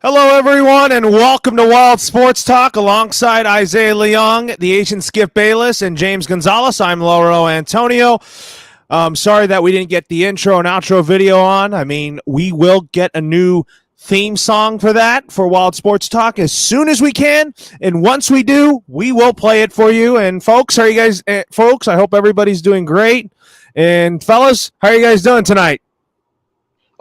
Hello, everyone, and welcome to Wild Sports Talk alongside Isaiah Leong, the Asian Skip Bayless, and James Gonzalez. I'm Lauro Antonio. Sorry that we didn't get the intro and outro video on. I mean, we will get a new theme song for that for Wild Sports Talk as soon as we can. And once we do, we will play it for you. And folks, how are you guys? Folks, I hope everybody's doing great. And fellas, how are you guys doing tonight?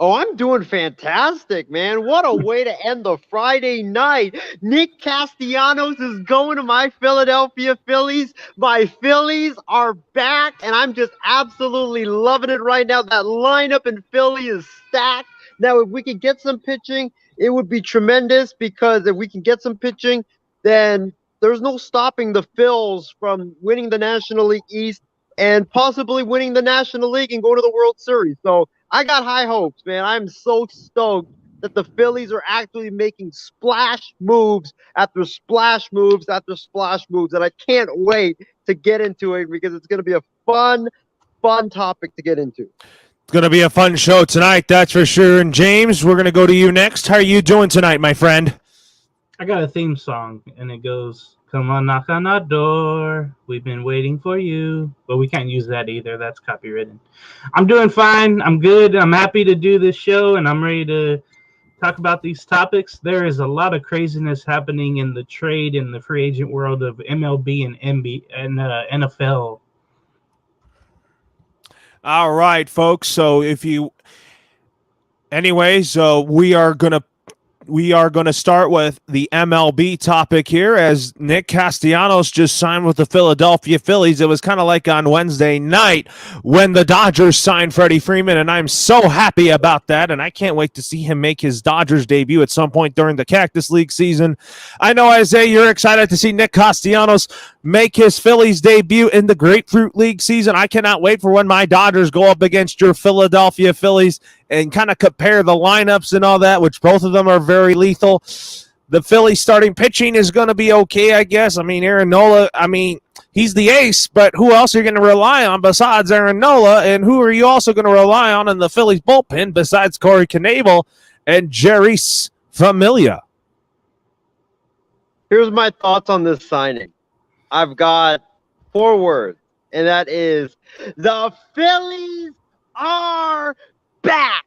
Oh, I'm doing fantastic, man. What a way to end the Friday night. Nick Castellanos is going to my Philadelphia Phillies. My Phillies are back, and I'm just absolutely loving it right now. That lineup in Philly is stacked. Now, if we could get some pitching, it would be tremendous because if we can get some pitching, then there's no stopping the Phils from winning the National League East and possibly winning the National League and go to the World Series. So I got high hopes, man. I'm so stoked that the Phillies are actually making splash moves after splash moves after splash moves. And I can't wait to get into it because it's going to be a fun topic to get into. It's going to be a fun show tonight, that's for sure. And James, we're going to go to you next. How are you doing tonight, my friend? I got a theme song, and it goes, "Come on, knock on our door. We've been waiting for you." But we can't use that either. That's copywritten. I'm doing fine. I'm good. I'm happy to do this show, and I'm ready to talk about these topics. There is a lot of craziness happening in the trade and the free agent world of MLB and NFL. All right, folks. So we are going to start with the MLB topic here as Nick Castellanos just signed with the Philadelphia Phillies. It was kind of like on Wednesday night when the Dodgers signed Freddie Freeman, and I'm so happy about that, and I can't wait to see him make his Dodgers debut at some point during the Cactus League season. I know, Isaiah, you're excited to see Nick Castellanos make his Phillies debut in the Grapefruit League season. I cannot wait for when my Dodgers go up against your Philadelphia Phillies and kind of compare the lineups and all that, which both of them are very lethal. The Phillies starting pitching is going to be okay, I guess. I mean, Aaron Nola, he's the ace, but who else are you going to rely on besides Aaron Nola? And who are you also going to rely on in the Phillies bullpen besides Corey Knebel and Jeurys Familia? Here's my thoughts on this signing. I've got 4 words, and that is the Phillies are back.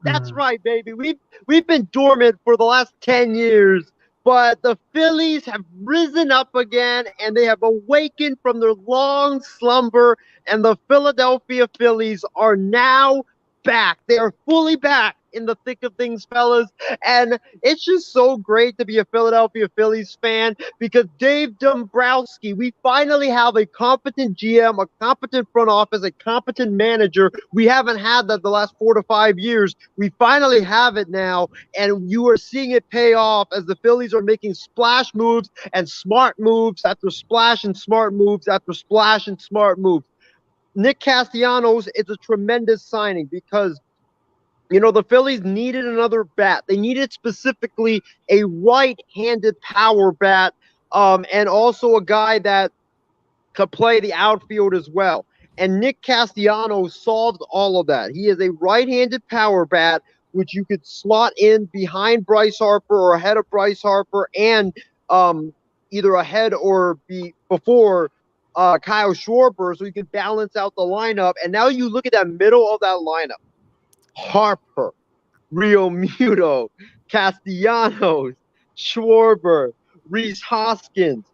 That's right, baby. We've been dormant for the last 10 years, but the Phillies have risen up again, and they have awakened from their long slumber, and the Philadelphia Phillies are now back. They are fully back in the thick of things, fellas, and it's just so great to be a Philadelphia Phillies fan because Dave Dombrowski, we finally have a competent GM, a competent front office, a competent manager. We haven't had that the last 4 to 5 years. We finally have it now, and you are seeing it pay off as the Phillies are making splash moves and smart moves after splash and smart moves after splash and smart moves. Nick Castellanos is a tremendous signing because the Phillies needed another bat. They needed specifically a right-handed power bat and also a guy that could play the outfield as well. And Nick Castellanos solved all of that. He is a right-handed power bat, which you could slot in behind Bryce Harper or ahead of Bryce Harper and either ahead or before Kyle Schwarber so you can balance out the lineup. And now you look at that middle of that lineup. Harper, Realmuto, Castellanos, Schwarber, Rhys Hoskins.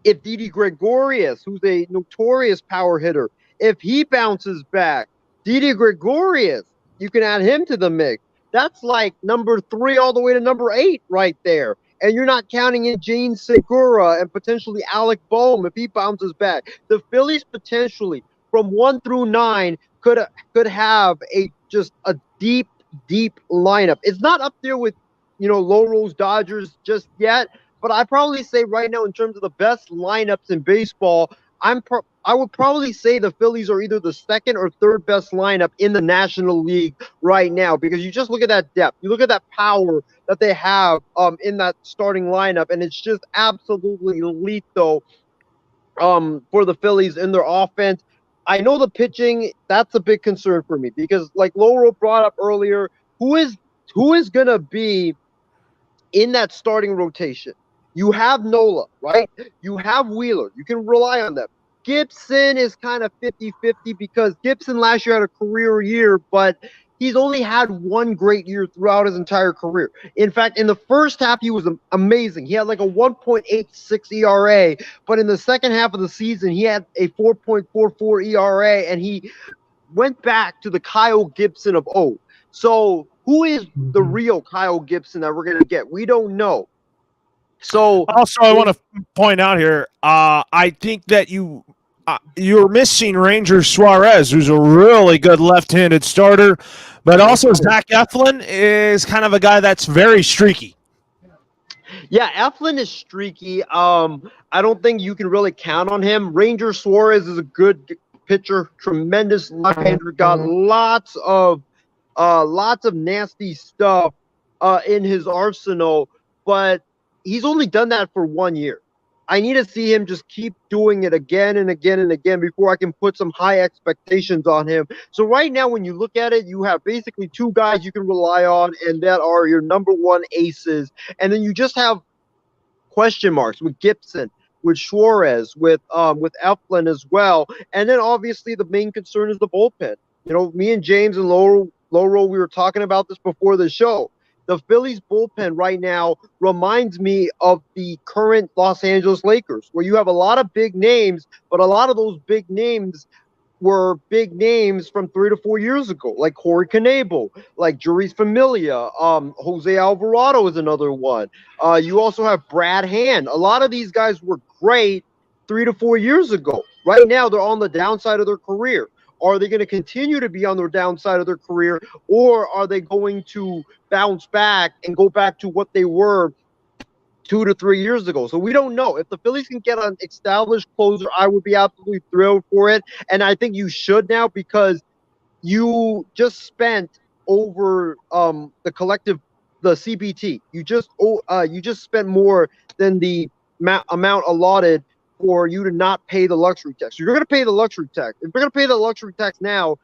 If Didi Gregorius, who's a notorious power hitter, if he bounces back, Didi Gregorius, you can add him to the mix. That's like number 3 all the way to number 8 right there. And you're not counting in Gene Segura and potentially Alec Boehm if he bounces back. The Phillies potentially from 1 through 9 could have just a deep lineup. It's not up there with low rolls Dodgers just yet, but I probably say right now in terms of the best lineups in baseball, I would probably say the Phillies are either the 2nd or 3rd best lineup in the National League right now because you just look at that depth, you look at that power that they have in that starting lineup, and it's just absolutely lethal for the Phillies in their offense. I know the pitching, that's a big concern for me because like Lauro brought up earlier, who is going to be in that starting rotation. You have Nola, right? You have Wheeler. You can rely on them. Gibson is kind of 50-50 because Gibson last year had a career year, but he's only had one great year throughout his entire career. In fact, in the first half, he was amazing. He had like a 1.86 ERA, but in the second half of the season, he had a 4.44 ERA, and he went back to the Kyle Gibson of old. So who is the real Kyle Gibson that we're going to get? We don't know. So also, I want to point out here, I think that you're missing Ranger Suarez, who's a really good left-handed starter, but also Zach Eflin is kind of a guy that's very streaky. Yeah, Eflin is streaky. I don't think you can really count on him. Ranger Suarez is a good pitcher, tremendous left-hander, got lots of nasty stuff in his arsenal, but he's only done that for 1 year. I need to see him just keep doing it again and again and again before I can put some high expectations on him. So right now, when you look at it, you have basically two guys you can rely on, and that are your number one aces. And then you just have question marks with Gibson, with Suarez, with Eflin as well. And then obviously the main concern is the bullpen. You know, me and James and Laurel, we were talking about this before the show. The Phillies bullpen right now reminds me of the current Los Angeles Lakers, where you have a lot of big names, but a lot of those big names were big names from 3 to 4 years ago, like Corey Knebel, like Juris Familia, Jose Alvarado is another one. You also have Brad Hand. A lot of these guys were great 3 to 4 years ago. Right now, they're on the downside of their career. Are they going to continue to be on the downside of their career, or are they going to bounce back and go back to what they were 2 to 3 years ago? So we don't know. If the Phillies can get an established closer, I would be absolutely thrilled for it. And I think you should now, because you just spent over the CBT. You just spent more than the amount allotted for you to not pay the luxury tax. You're going to pay the luxury tax. If you're going to pay the luxury tax now,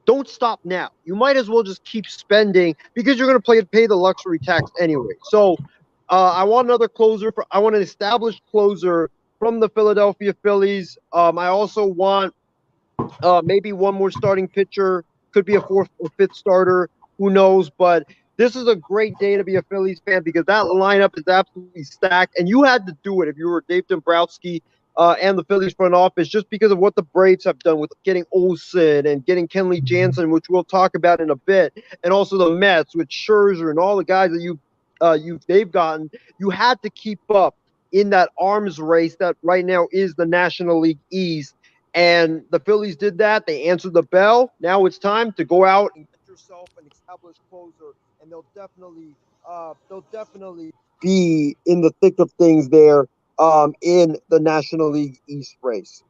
don't stop now. You might as well just keep spending, because you're going to pay the luxury tax anyway. So I want another closer. I want an established closer from the Philadelphia Phillies. I also want maybe one more starting pitcher. Could be a fourth or fifth starter. Who knows? But this is a great day to be a Phillies fan, because that lineup is absolutely stacked. And you had to do it if you were Dave Dombrowski and the Phillies front office, just because of what the Braves have done with getting Olsen and getting Kenley Jansen, which we'll talk about in a bit, and also the Mets with Scherzer and all the guys that they've gotten. You had to keep up in that arms race that right now is the National League East. And the Phillies did that. They answered the bell. Now it's time to go out and get yourself an established closer, and they'll definitely be in the thick of things there in the National League East race.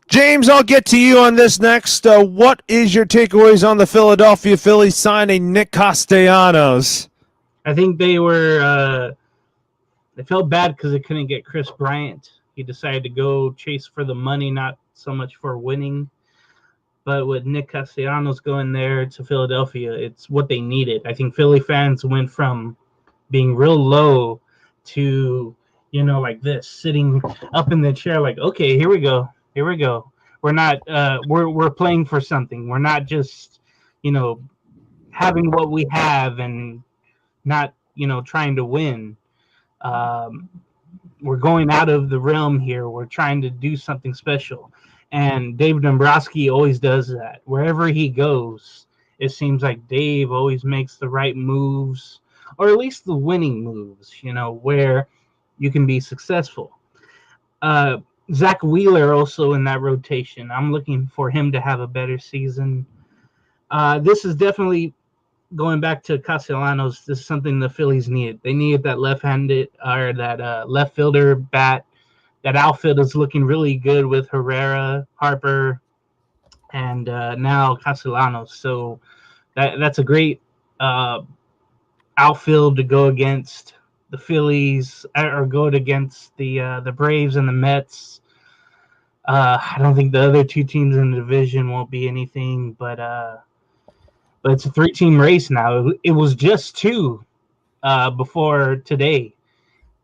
James, I'll get to you on this next. What is your takeaways on the Philadelphia Phillies signing Nick Castellanos? I think they felt bad because they couldn't get Chris Bryant. He decided to go chase for the money, not so much for winning. But with Nick Castellanos going there to Philadelphia, it's what they needed. I think Philly fans went from being real low to, like this, sitting up in the chair like, okay, here we go. We're not we're playing for something. We're not just, having what we have and not, trying to win. We're going out of the realm here. We're trying to do something special. And Dave Dombrowski always does that. Wherever he goes, it seems like Dave always makes the right moves, or at least the winning moves, where you can be successful. Zach Wheeler also in that rotation. I'm looking for him to have a better season. This is definitely, going back to Castellanos, this is something the Phillies needed. They needed that left-handed, or that left fielder bat. That outfield is looking really good with Herrera, Harper, and now Castellanos. So that's a great outfield to go against the Phillies, or go against the Braves and the Mets. I don't think the other two teams in the division won't be anything, but it's a 3-team race now. It was just 2 before today,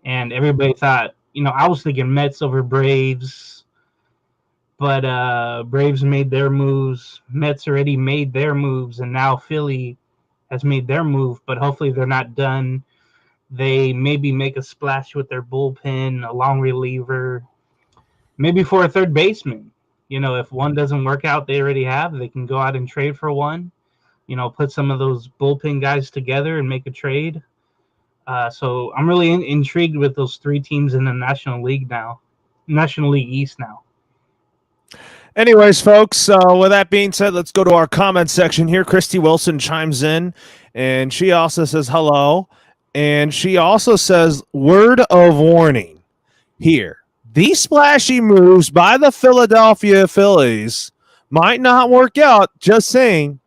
and everybody thought, I was thinking Mets over Braves, but Braves made their moves. Mets already made their moves, and now Philly has made their move, but hopefully they're not done. They maybe make a splash with their bullpen, a long reliever, maybe for a third baseman. If one doesn't work out, they already have. They can go out and trade for one. Put some of those bullpen guys together and make a trade. So I'm really intrigued with those three teams in the National League East now. Anyways, folks, with that being said, let's go to our comment section here. Christy Wilson chimes in, and she also says hello. And she also says, word of warning here. These splashy moves by the Philadelphia Phillies might not work out. Just saying.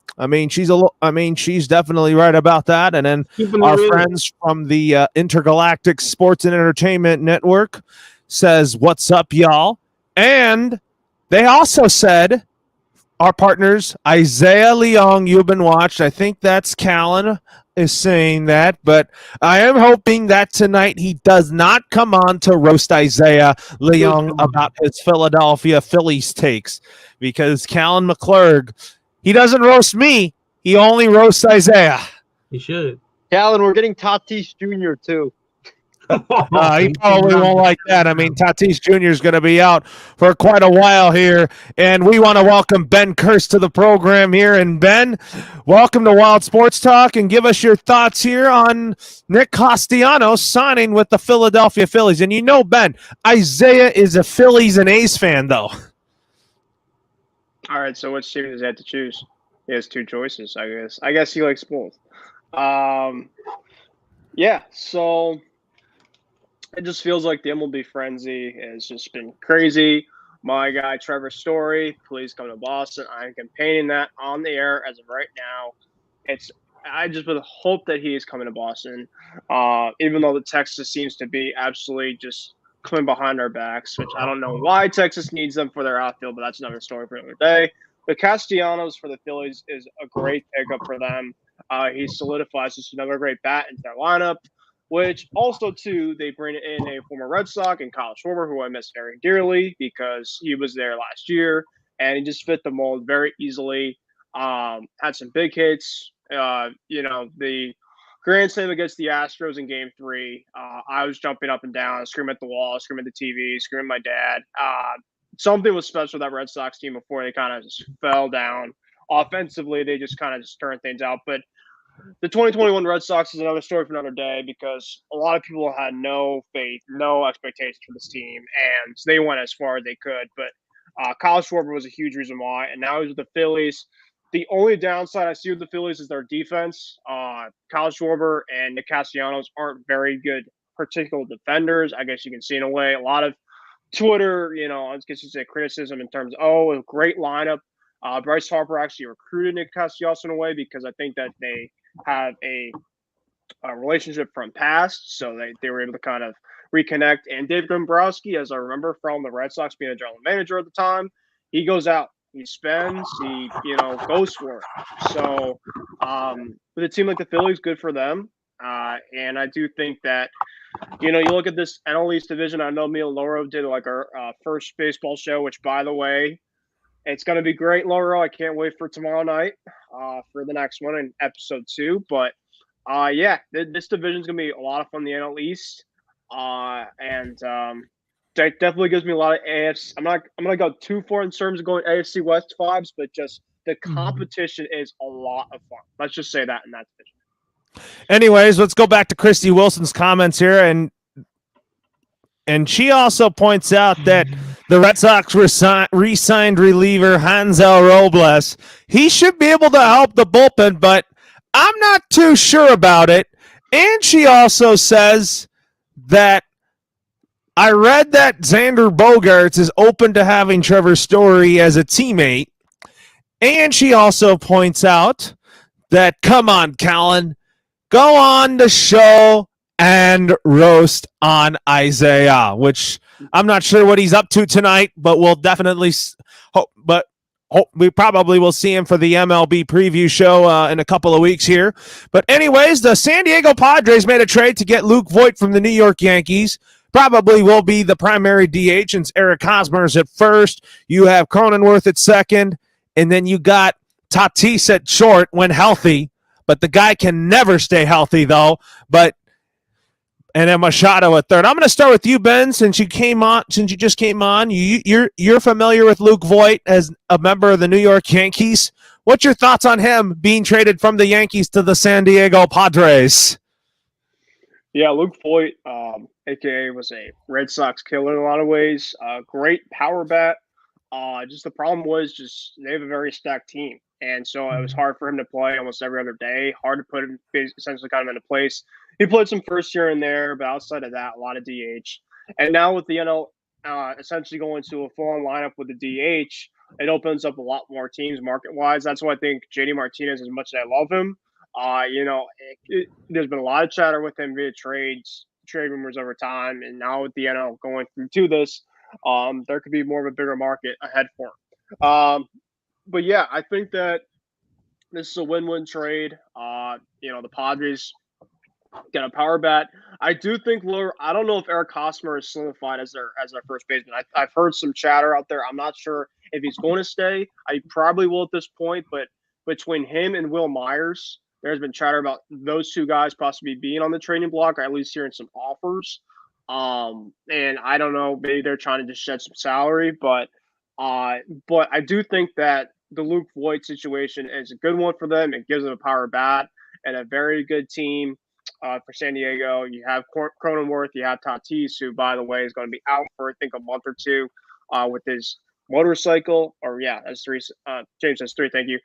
She's definitely right about that. And then our friends from the Intergalactic Sports and Entertainment Network says, what's up, y'all? And they also said, our partners, Isaiah Leong, you've been watched. I think that's Callan is saying that, but I am hoping that tonight he does not come on to roast Isaiah Leong about his Philadelphia Phillies takes, because Callan McClurg, he doesn't roast me. He only roasts Isaiah. He should. Callan, we're getting Tatis Jr. too. He probably won't like that. I mean, Tatis Jr. is going to be out for quite a while here, and we want to welcome Ben Kirst to the program here. And Ben, welcome to Wild Sports Talk, and give us your thoughts here on Nick Castellanos signing with the Philadelphia Phillies. And Ben, Isaiah is a Phillies and A's fan, though. All right, so which team does he have to choose? He has two choices, I guess. I guess he likes both. Yeah, so it just feels like the MLB frenzy has just been crazy. My guy, Trevor Story, please come to Boston. I'm campaigning that on the air as of right now. I just would hope that he is coming to Boston, even though the Texas seems to be absolutely just coming behind our backs, which I don't know why Texas needs them for their outfield, but that's another story for another day. But Castellanos for the Phillies is a great pickup for them. He solidifies just another great bat into their lineup, which also, too, they bring in a former Red Sox and Kyle Schwarber, who I miss very dearly because he was there last year, and he just fit the mold very easily. Had some big hits. The grand slam against the Astros in Game 3, I was jumping up and down, screaming at the wall, screaming at the TV, screaming at my dad. Something was special with that Red Sox team before they kind of just fell down. Offensively, they just kind of just turned things out. But the 2021 Red Sox is another story for another day because a lot of people had no faith, no expectations for this team, and they went as far as they could. But Kyle Schwarber was a huge reason why, and now he's with the Phillies. The only downside I see with the Phillies is their defense. Kyle Schwarber and Nick Castellanos aren't very good particular defenders. I guess you can see in a way a lot of Twitter, I guess you say criticism in terms of, a great lineup. Bryce Harper actually recruited Nick Castellanos in a way because I think that they have a relationship from past, so they were able to kind of reconnect. And Dave Dombrowski, as I remember from the Red Sox being a general manager at the time, he goes out, he spends, he goes for it. So with a team like the Phillies, good for them. And I do think that you look at this NL East division. I know me and Laura did like our first baseball show, which, by the way, it's going to be great, Laura. I can't wait for tomorrow night for the next one in episode 2. But this division is going to be a lot of fun, the NL East, and that definitely gives me a lot of AFC. I'm going to go too far in terms of going AFC West vibes, but just the competition is a lot of fun. Let's just say that in that division. Anyways, let's go back to Christy Wilson's comments here, and she also points out that the Red Sox re-signed reliever Hansel Robles. He should be able to help the bullpen, but I'm not too sure about it. And she also says that I read that Xander Bogaerts is open to having Trevor Story as a teammate. And she also points out that, come on, Callan, go on the show and roast on Isaiah, which I'm not sure what he's up to tonight, but we'll definitely hope. But we probably will see him for the MLB preview show in a couple of weeks here. But anyways, the San Diego Padres made a trade to get Luke Voit from the New York Yankees. Probably will be the primary DH since Eric Hosmer's at first. You have Cronenworth at second, and then you got Tatis at short when healthy. But the guy can never stay healthy, though. And then Machado at third. I'm going to start with you, Ben, since you just came on. You're familiar with Luke Voit as a member of the New York Yankees. What's your thoughts on him being traded from the Yankees to the San Diego Padres? Yeah, Luke Voit, aka was a Red Sox killer in a lot of ways. Great power bat. Just the problem was they have a very stacked team, and so it was hard for him to play almost every other day. Hard to put him essentially kind of into place. He played some first here and there, but outside of that, a lot of DH. And now with the essentially going to a full-on lineup with the DH, it opens up a lot more teams market-wise. That's why I think JD Martinez, as much as I love him, there's been a lot of chatter with him via trade rumors over time, and now with the NL going through to this, there could be more of a bigger market ahead for him. But yeah, I think that this is a win-win trade. The Padres get a power bat. I do think I don't know if Eric Hosmer is solidified as their first baseman. I've heard some chatter out there. I'm not sure if he's going to stay. I probably will at this point, but between him and Will Myers, there's been chatter about those two guys possibly being on the trading block, or at least hearing some offers. And I don't know, maybe they're trying to just shed some salary, but I do think that the Luke Voit situation is a good one for them. It gives them a power bat and a very good team for San Diego. You have Cronenworth, you have Tatis, who, by the way, is going to be out for, I think, a month or two with his motorcycle. Or, yeah, that's three. James says three, thank you.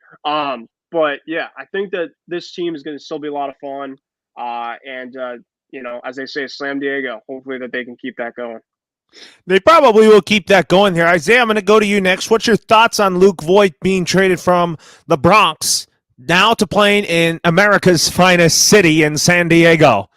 But, yeah, I think that this team is going to still be a lot of fun. As they say, Slam Diego. Hopefully that they can keep that going. They probably will keep that going here. Isaiah, I'm going to go to you next. What's your thoughts on Luke Voit being traded from the Bronx now to playing in America's finest city in San Diego?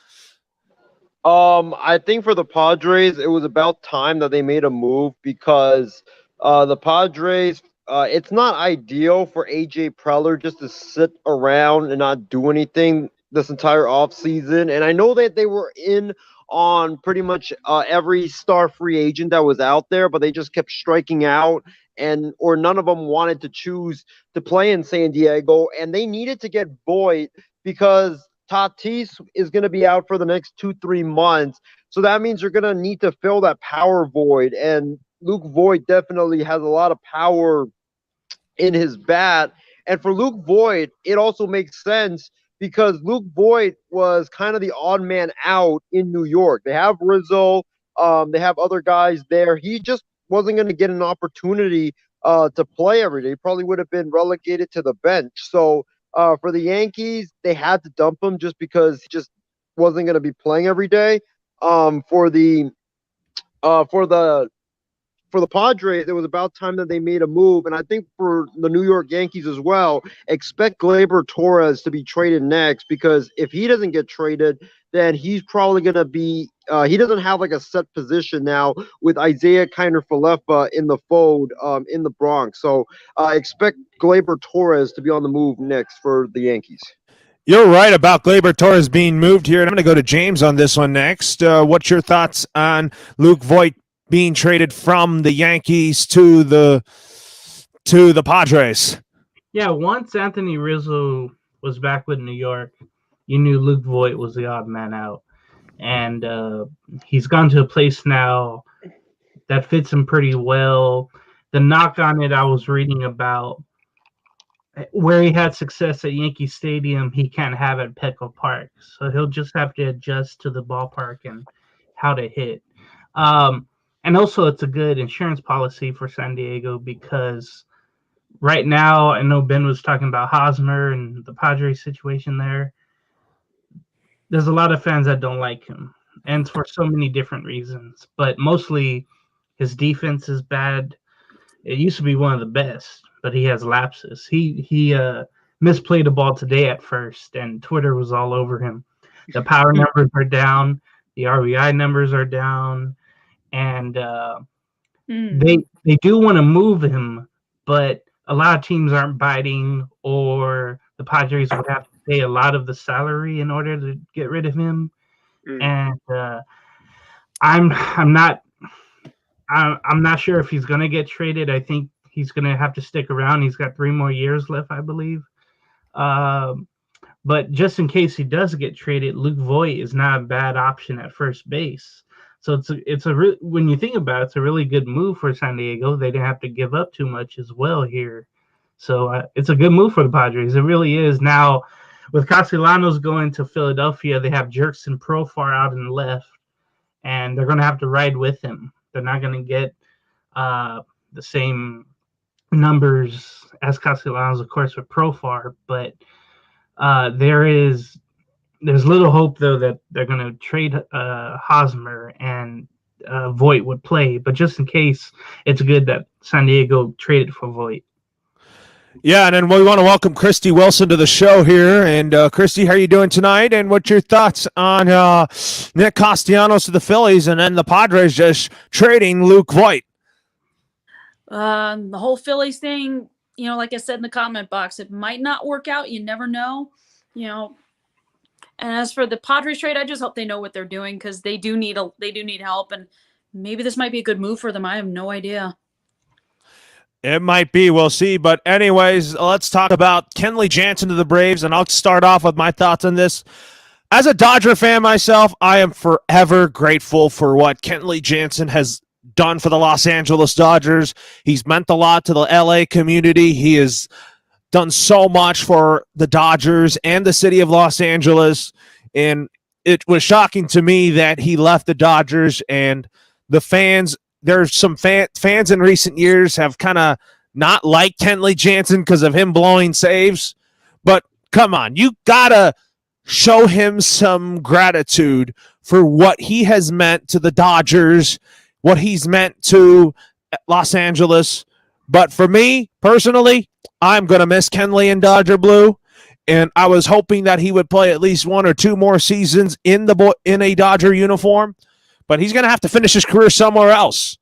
I think for the Padres, it was about time that they made a move because the Padres, it's not ideal for AJ Preller just to sit around and not do anything this entire offseason. And I know that they were in on pretty much every star free agent that was out there, but they just kept striking out, or none of them wanted to choose to play in San Diego, and they needed to get Voit because Tatis is going to be out for the next 2-3 months, so that means you're going to need to fill that power void, and Luke Voit definitely has a lot of power in his bat, and for Luke Voit, it also makes sense because Luke Voit was kind of the odd man out in New York. They have Rizzo. They have other guys there. He just wasn't going to get an opportunity to play every day. He probably would have been relegated to the bench. So for the Yankees, they had to dump him just because he just wasn't going to be playing every day. For the Padres, it was about time that they made a move. And I think for the New York Yankees as well, expect Gleyber Torres to be traded next because if he doesn't get traded, then he's probably going to be he doesn't have like a set position now with Isaiah Kiner-Falefa in the fold in the Bronx. So expect Gleyber Torres to be on the move next for the Yankees. You're right about Gleyber Torres being moved here. And I'm going to go to James on this one next. What's your thoughts on Luke Voit being traded from the Yankees to the Padres? Yeah, once Anthony Rizzo was back with New York, you knew Luke Voit was the odd man out. And he's gone to a place now that fits him pretty well. The knock on it I was reading about, where he had success at Yankee Stadium, he can't have at Petco Park. So he'll just have to adjust to the ballpark and how to hit. And also, it's a good insurance policy for San Diego because right now, I know Ben was talking about Hosmer and the Padres situation there. There's a lot of fans that don't like him, and for so many different reasons. But mostly, his defense is bad. It used to be one of the best, but he has lapses. He misplayed a ball today at first, and Twitter was all over him. The power numbers are down. The RBI numbers are down. And they do want to move him, but a lot of teams aren't biting, or the Padres would have to pay a lot of the salary in order to get rid of him. And I'm not sure if he's going to get traded. I think he's going to have to stick around. He's got 3 more years left, I believe. But just in case he does get traded, Luke Voigt is not a bad option at first base. So when you think about it, it's a really good move for San Diego. They didn't have to give up too much as well here. So it's a good move for the Padres. It really is. Now, with Castellanos going to Philadelphia, they have Jerkson Profar out in the left, and they're going to have to ride with him. They're not going to get the same numbers as Castellanos, of course, with Profar, but there's little hope, though, that they're going to trade Hosmer and Voigt would play. But just in case, it's good that San Diego traded for Voigt. Yeah, and then we want to welcome Christy Wilson to the show here. And Christy, how are you doing tonight? And what's your thoughts on Nick Castellanos to the Phillies and then the Padres just trading Luke Voigt? The whole Phillies thing, like I said in the comment box, it might not work out. You never know, And as for the Padres trade, I just hope they know what they're doing, because they do need help, and maybe this might be a good move for them. I have no idea. It might be. We'll see. But anyways, let's talk about Kenley Jansen to the Braves, and I'll start off with my thoughts on this. As a Dodger fan myself, I am forever grateful for what Kenley Jansen has done for the Los Angeles Dodgers. He's meant a lot to the LA community. He has done so much for the Dodgers and the city of Los Angeles, and it was shocking to me that he left the Dodgers, and the fans, there's some fans in recent years have kind of not liked Kenley Jansen because of him blowing saves, but come on, you gotta show him some gratitude for what he has meant to the Dodgers, what he's meant to Los Angeles. But for me, personally, I'm going to miss Kenley in Dodger Blue, and I was hoping that he would play at least 1 or 2 more seasons in a Dodger uniform, but he's going to have to finish his career somewhere else.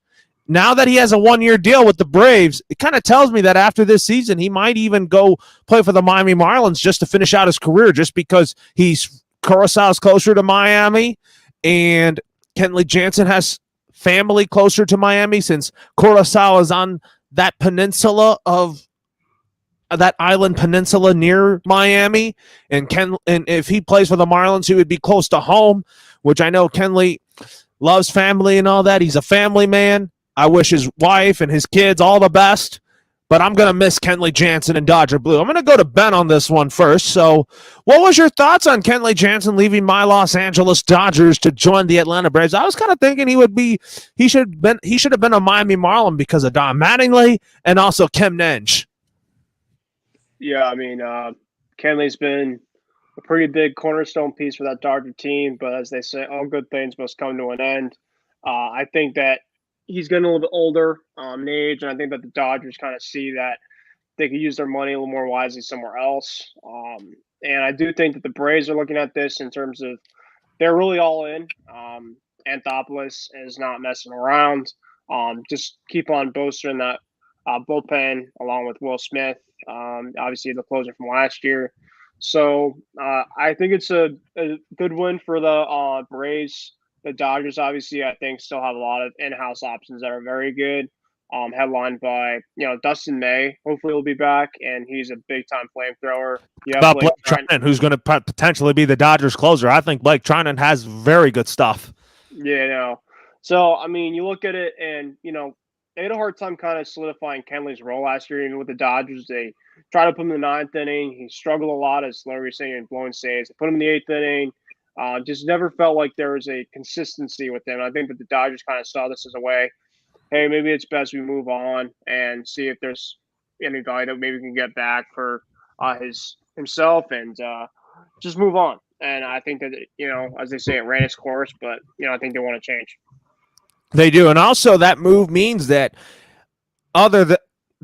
Now that he has a 1-year deal with the Braves, it kind of tells me that after this season, he might even go play for the Miami Marlins just to finish out his career, just because Curaçao's closer to Miami, and Kenley Jansen has family closer to Miami, since Curaçao is on that peninsula of that island peninsula near Miami, and if he plays for the Marlins, he would be close to home, which I know Kenley loves family and all that. He's a family man. I wish his wife and his kids all the best, but I'm going to miss Kenley Jansen in Dodger Blue. I'm going to go to Ben on this one first. So what was your thoughts on Kenley Jansen leaving my Los Angeles Dodgers to join the Atlanta Braves? I was kind of thinking he should have been a Miami Marlin because of Don Mattingly and also Kim Nenge. Yeah, I mean, Kenley's been a pretty big cornerstone piece for that Dodger team, but as they say, all good things must come to an end. I think that he's getting a little bit older in age, and I think that the Dodgers kind of see that they could use their money a little more wisely somewhere else. And I do think that the Braves are looking at this in terms of they're really all in. Anthopoulos is not messing around. Just keep on bolstering that bullpen along with Will Smith, obviously the closer from last year. So I think it's a good win for the Braves. The Dodgers, obviously, I think still have a lot of in-house options that are very good. Headlined by, Dustin May. Hopefully he'll be back, and he's a big-time flamethrower. About Blake Trinan, who's going to potentially be the Dodgers closer. I think Blake Trinan has very good stuff. Yeah, So, I mean, you look at it, and, they had a hard time kind of solidifying Kenley's role last year. Even with the Dodgers, they tried to put him in the 9th inning. He struggled a lot, as Larry was saying, in blowing saves. They put him in the 8th inning. Just never felt like there was a consistency with him. I think that the Dodgers kind of saw this as a way, hey, maybe it's best we move on and see if there's any guy that maybe we can get back for himself and just move on. And I think that, as they say, it ran its course, but, I think they want to change. They do. And also that move means that now that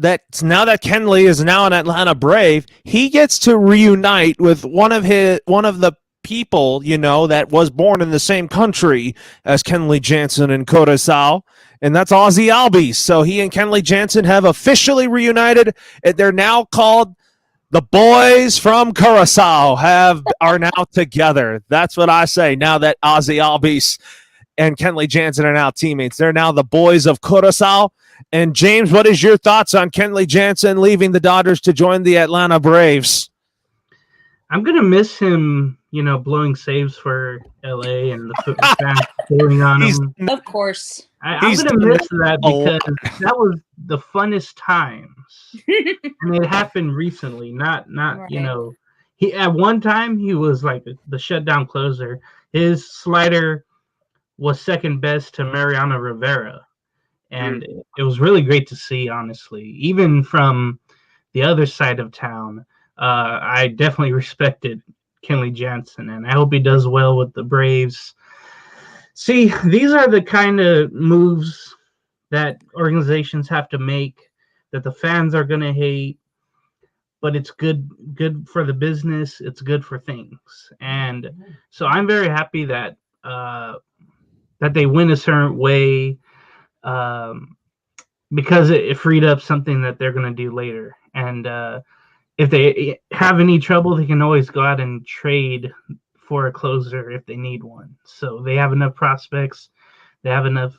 Kenley is now an Atlanta Brave, he gets to reunite with one of the people, that was born in the same country as Kenley Jansen and Curaçao, and that's Ozzy Albies. So he and Kenley Jansen have officially reunited. They're now called the boys from Curaçao are now together. That's what I say now that Ozzy Albies and Kenley Jansen are now teammates. They're now the boys of Curaçao. And James, what is your thoughts on Kenley Jansen leaving the Dodgers to join the Atlanta Braves? I'm gonna miss him, blowing saves for LA and the fans pulling on him. Of course. I'm gonna miss that because that was the funnest times. And it happened recently, not Right. he at one time he was like the shutdown closer. His slider was second best to Mariano Rivera. And it was really great to see, honestly. Even from the other side of town, I definitely respected Kenley Jansen, and I hope he does well with the Braves. See, these are the kind of moves that organizations have to make that the fans are going to hate, but it's good for the business. It's good for things. And so I'm very happy that that they win a certain way, because it freed up something that they're going to do later. And if they have any trouble, they can always go out and trade for a closer if they need one. So they have enough prospects. They have enough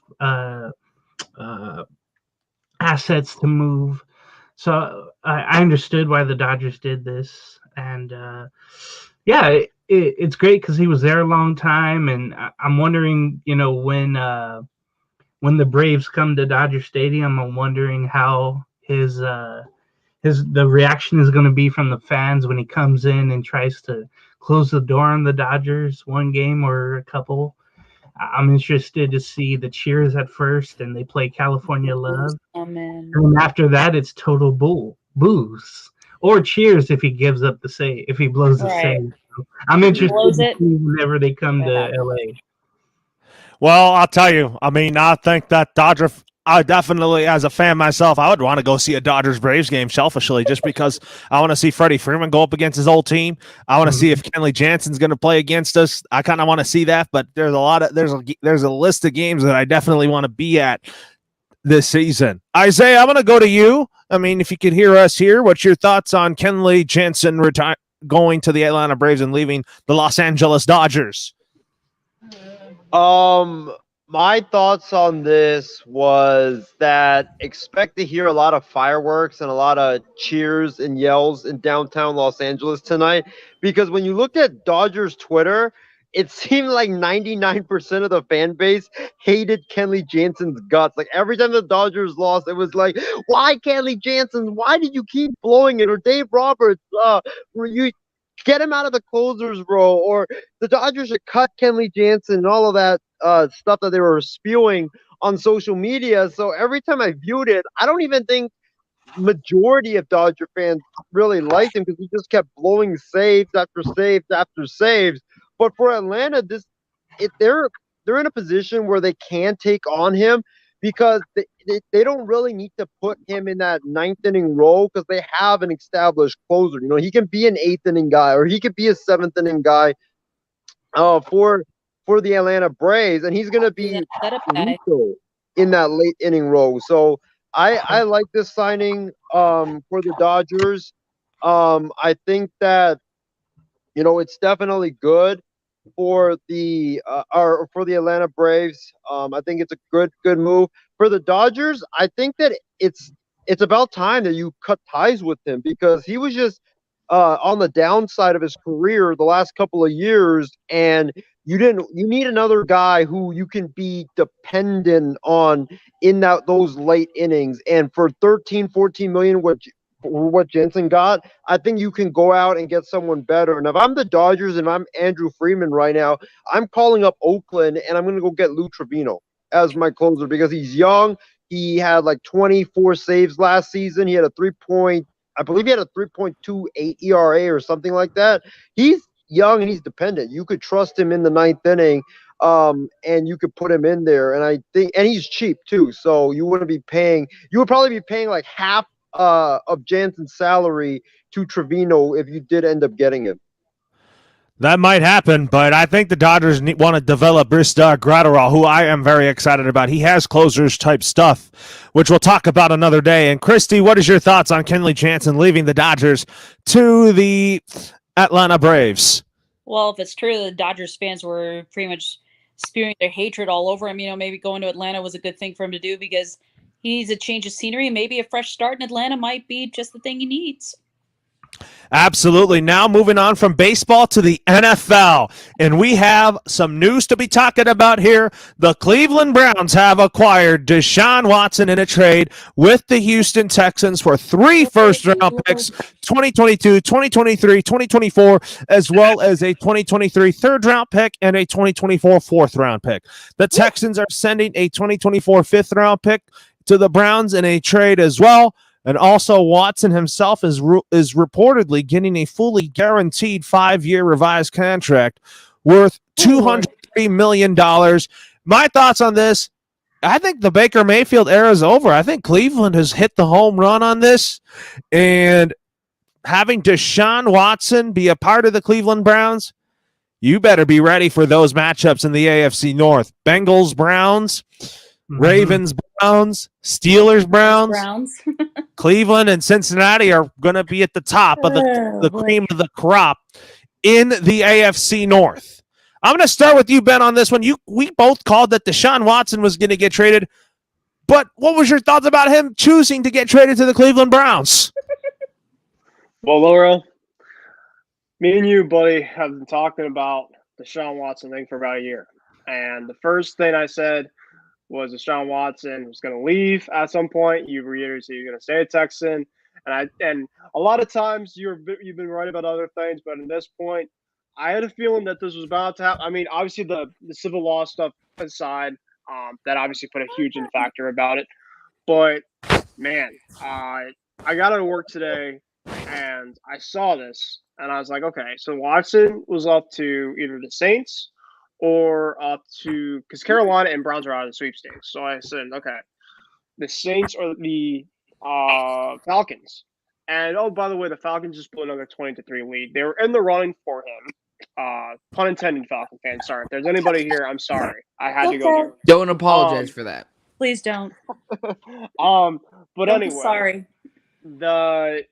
assets to move. So I understood why the Dodgers did this. And it's great because he was there a long time. And I'm wondering, when the Braves come to Dodger Stadium, I'm wondering how the reaction is going to be from the fans when he comes in and tries to close the door on the Dodgers one game or a couple. I'm interested to see the cheers at first, and they play California Love. Oh, man. And after that, it's total boos or cheers if he gives up the save, if he blows the save. So I'm interested to see whenever they come to LA. Well, I'll tell you. I mean, I think that I definitely, as a fan myself, I would want to go see a Dodgers-Braves game selfishly just because I want to see Freddie Freeman go up against his old team. I want to see if Kenley Jansen's going to play against us. I kind of want to see that, but there's a list of games that I definitely want to be at this season. Isaiah, I'm going to go to you. I mean, if you could hear us here, what's your thoughts on Kenley Jansen going to the Atlanta Braves and leaving the Los Angeles Dodgers? My thoughts on this was that expect to hear a lot of fireworks and a lot of cheers and yells in downtown Los Angeles tonight, because when you looked at Dodgers Twitter, it seemed like 99% of the fan base hated Kenley Jansen's guts. Like every time the Dodgers lost, it was like, why Kenley Jansen? Why did you keep blowing it? Or Dave Roberts, you get him out of the closers role, or the Dodgers should cut Kenley Jansen and all of that stuff that they were spewing on social media. So every time I viewed it, I don't even think majority of Dodger fans really liked him because he just kept blowing saves after saves after saves. But for Atlanta, they're in a position where they can take on him because they don't really need to put him in that ninth inning role because they have an established closer. He can be an eighth inning guy or he could be a seventh inning guy for the Atlanta Braves, and he's going to be in that late inning role. So I like this signing for the Dodgers. I think that it's definitely good for the Atlanta Braves. I think it's a good move for the Dodgers. I think that it's about time that you cut ties with him because he was just on the downside of his career the last couple of years, and you need another guy who you can be dependent on in those late innings. And for 13-14 million, what Jensen got, I think you can go out and get someone better. And if I'm the Dodgers and I'm Andrew Freeman right now, I'm calling up Oakland and I'm going to go get Lou Trevino as my closer because he's young. He had like 24 saves last season. He had I believe he had a 3.28 ERA or something like that. He's young and he's dependent. You could trust him in the ninth inning, and you could put him in there. And I think, and he's cheap too. So you would probably be paying like half of Jansen's salary to Trevino if you did end up getting him. That might happen, but I think the Dodgers want to develop Brista Gratterall, who I am very excited about. He has closers type stuff, which we'll talk about another day. And Christy, what is your thoughts on Kenley Jansen leaving the Dodgers to the Atlanta Braves? Well, if it's true the Dodgers fans were pretty much spewing their hatred all over him, maybe going to Atlanta was a good thing for him to do because he needs a change of scenery. Maybe a fresh start in Atlanta might be just the thing he needs. Absolutely. Now moving on from baseball to the NFL. And we have some news to be talking about here. The Cleveland Browns have acquired Deshaun Watson in a trade with the Houston Texans for 3 first-round picks, 2022, 2023, 2024, as well as a 2023 third-round pick and a 2024 fourth-round pick. The Texans are sending a 2024 fifth-round pick to the Browns in a trade as well. And also, Watson himself is reportedly getting a fully guaranteed 5-year revised contract worth $203 million. My thoughts on this, I think the Baker Mayfield era is over. I think Cleveland has hit the home run on this. And having Deshaun Watson be a part of the Cleveland Browns, you better be ready for those matchups in the AFC North. Bengals, Browns, Ravens, Browns, Steelers, Browns. Cleveland and Cincinnati are going to be at the top of the cream of the crop in the AFC North. I'm going to start with you, Ben, on this one. We both called that Deshaun Watson was going to get traded, but what was your thoughts about him choosing to get traded to the Cleveland Browns? Well, Laurel, me and you, buddy, have been talking about the Deshaun Watson thing for about a year. And the first thing I said was Deshaun Watson was going to leave at some point. You reiterated you're going to stay a Texan, and a lot of times you've been right about other things, but in this point, I had a feeling that this was about to happen. I mean, obviously the civil law stuff aside, that obviously put a huge factor about it. But man, I got out of work today and I saw this, and I was like, okay, so Watson was up to either the Saints or up to, because Carolina and Browns are out of the sweepstakes. So I said, okay, the Saints or the Falcons. And oh, by the way, the Falcons just blew another 20-3 lead. They were in the running for him. Pun intended, Falcon fans. Sorry, if there's anybody here, I'm sorry. I had to go there. Don't apologize for that. Please don't. But anyway, sorry. The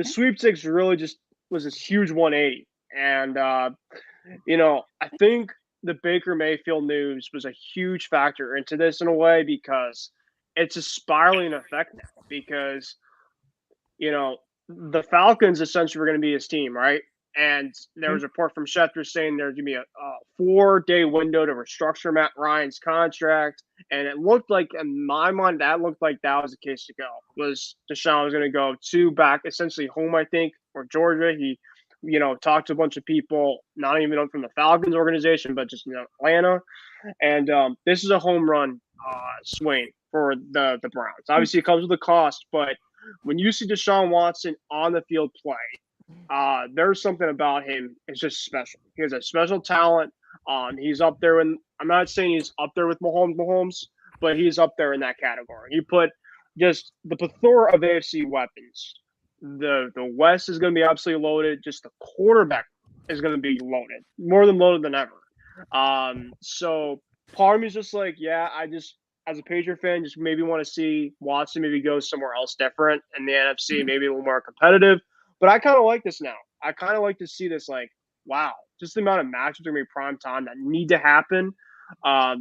sweepstakes really just was this huge 180, and I think the Baker Mayfield news was a huge factor into this in a way because it's a spiraling effect now. Because the Falcons essentially were going to be his team, right? And there was a report from Schefter saying there's going to be a 4-day window to restructure Matt Ryan's contract. And it looked like, in my mind, that was the case to go. Was Deshaun was going to go back, essentially home, I think, or Georgia. He, talked to a bunch of people, not even from the Falcons organization, but just Atlanta. And this is a home run swing for the Browns. Obviously, it comes with a cost, but when you see Deshaun Watson on the field play, there's something about him. It's just special. He has a special talent. He's up there, and I'm not saying he's up there with Mahomes, but he's up there in that category. He put just the plethora of AFC weapons. The West is going to be absolutely loaded. Just the quarterback is going to be loaded, more loaded than ever. So part of me is just like, I just, as a Patriot fan, just maybe want to see Watson maybe go somewhere else different in the NFC, maybe a little more competitive. But I kind of like this now. I kind of like to see this, wow, just the amount of matchups are going to be prime time that need to happen.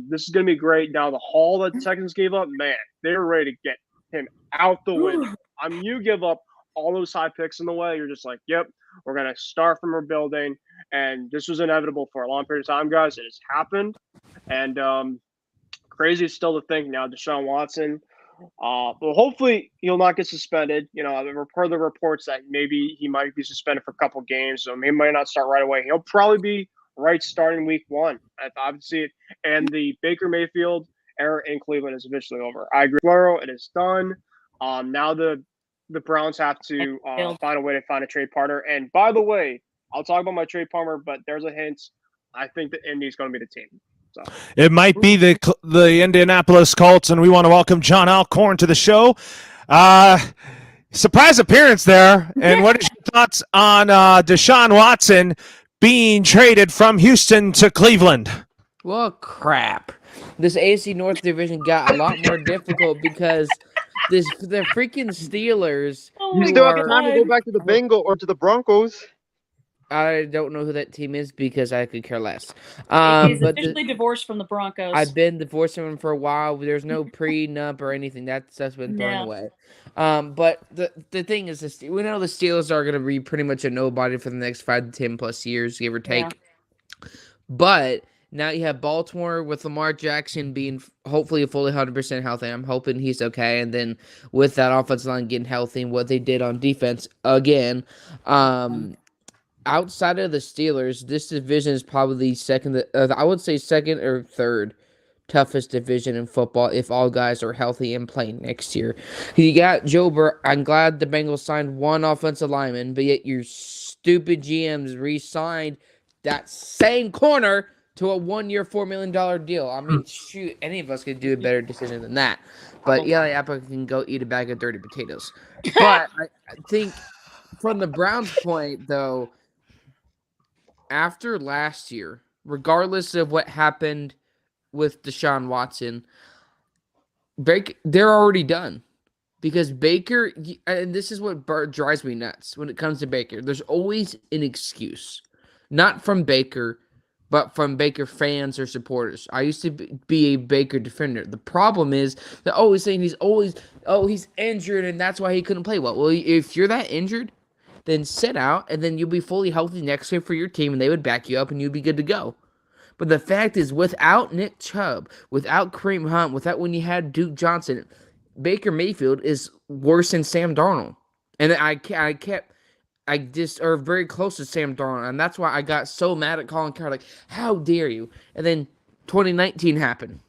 This is going to be great. Now, the haul that the Texans gave up, man, they were ready to get him out the window. You give up all those high picks in the way, you're just like, yep, we're going to start from rebuilding. And this was inevitable for a long period of time, guys. It has happened. And crazy is still to think now, Deshaun Watson. Well, hopefully he'll not get suspended. I've heard the reports that maybe he might be suspended for a couple games, so he might not start right away. He'll probably be right starting week 1. Obviously, and the Baker Mayfield era in Cleveland is officially over. I agree, Laurel. It is done. Now the Browns have to find a way to find a trade partner. And by the way, I'll talk about my trade partner, but there's a hint. I think the Indy's going to be the team. So. It might be the Indianapolis Colts, and we want to welcome John Alcorn to the show. Surprise appearance there. And what is your thoughts on Deshaun Watson being traded from Houston to Cleveland. Well, crap. This AFC North division got a lot more difficult because the freaking Steelers. Oh You my still have are- time to go back to the Bengal or to the Broncos. I don't know who that team is because I could care less. He's But officially divorced from the Broncos. I've been divorcing him for a while. There's no prenup or anything. That's been thrown Yeah. away. But the thing is, we know the Steelers are going to be pretty much a nobody for the next 5 to 10 plus years, give or take. But now you have Baltimore with Lamar Jackson being hopefully fully 100% healthy. I'm hoping he's okay. And then with that offensive line getting healthy and what they did on defense again, outside of the Steelers, this division is probably second. I would say second or third toughest division in football if all guys are healthy and playing next year. You got Joe Burrow. I'm glad the Bengals signed one offensive lineman, but yet your stupid GMs re-signed that same corner to a 1-year, $4 million deal. I mean, shoot, any of us could do a better decision than that. But Eli Apple can go eat a bag of dirty potatoes. But I think from the Browns' point, though, after last year, regardless of what happened with Deshaun Watson, they're already done. Because Baker, and this is what drives me nuts when it comes to Baker, there's always an excuse. Not from Baker, but from Baker fans or supporters. I used to be a Baker defender. The problem is they're always saying he's injured and that's why he couldn't play well. Well, if you're that injured, then sit out and then you'll be fully healthy next year for your team and they would back you up and you'd be good to go. But the fact is, without Nick Chubb, without Kareem Hunt, without when you had Duke Johnson, Baker Mayfield is worse than Sam Darnold. And I just are very close to Sam Darnold, and that's why I got so mad at Colin Cowherd. Like, how dare you? And then 2019 happened,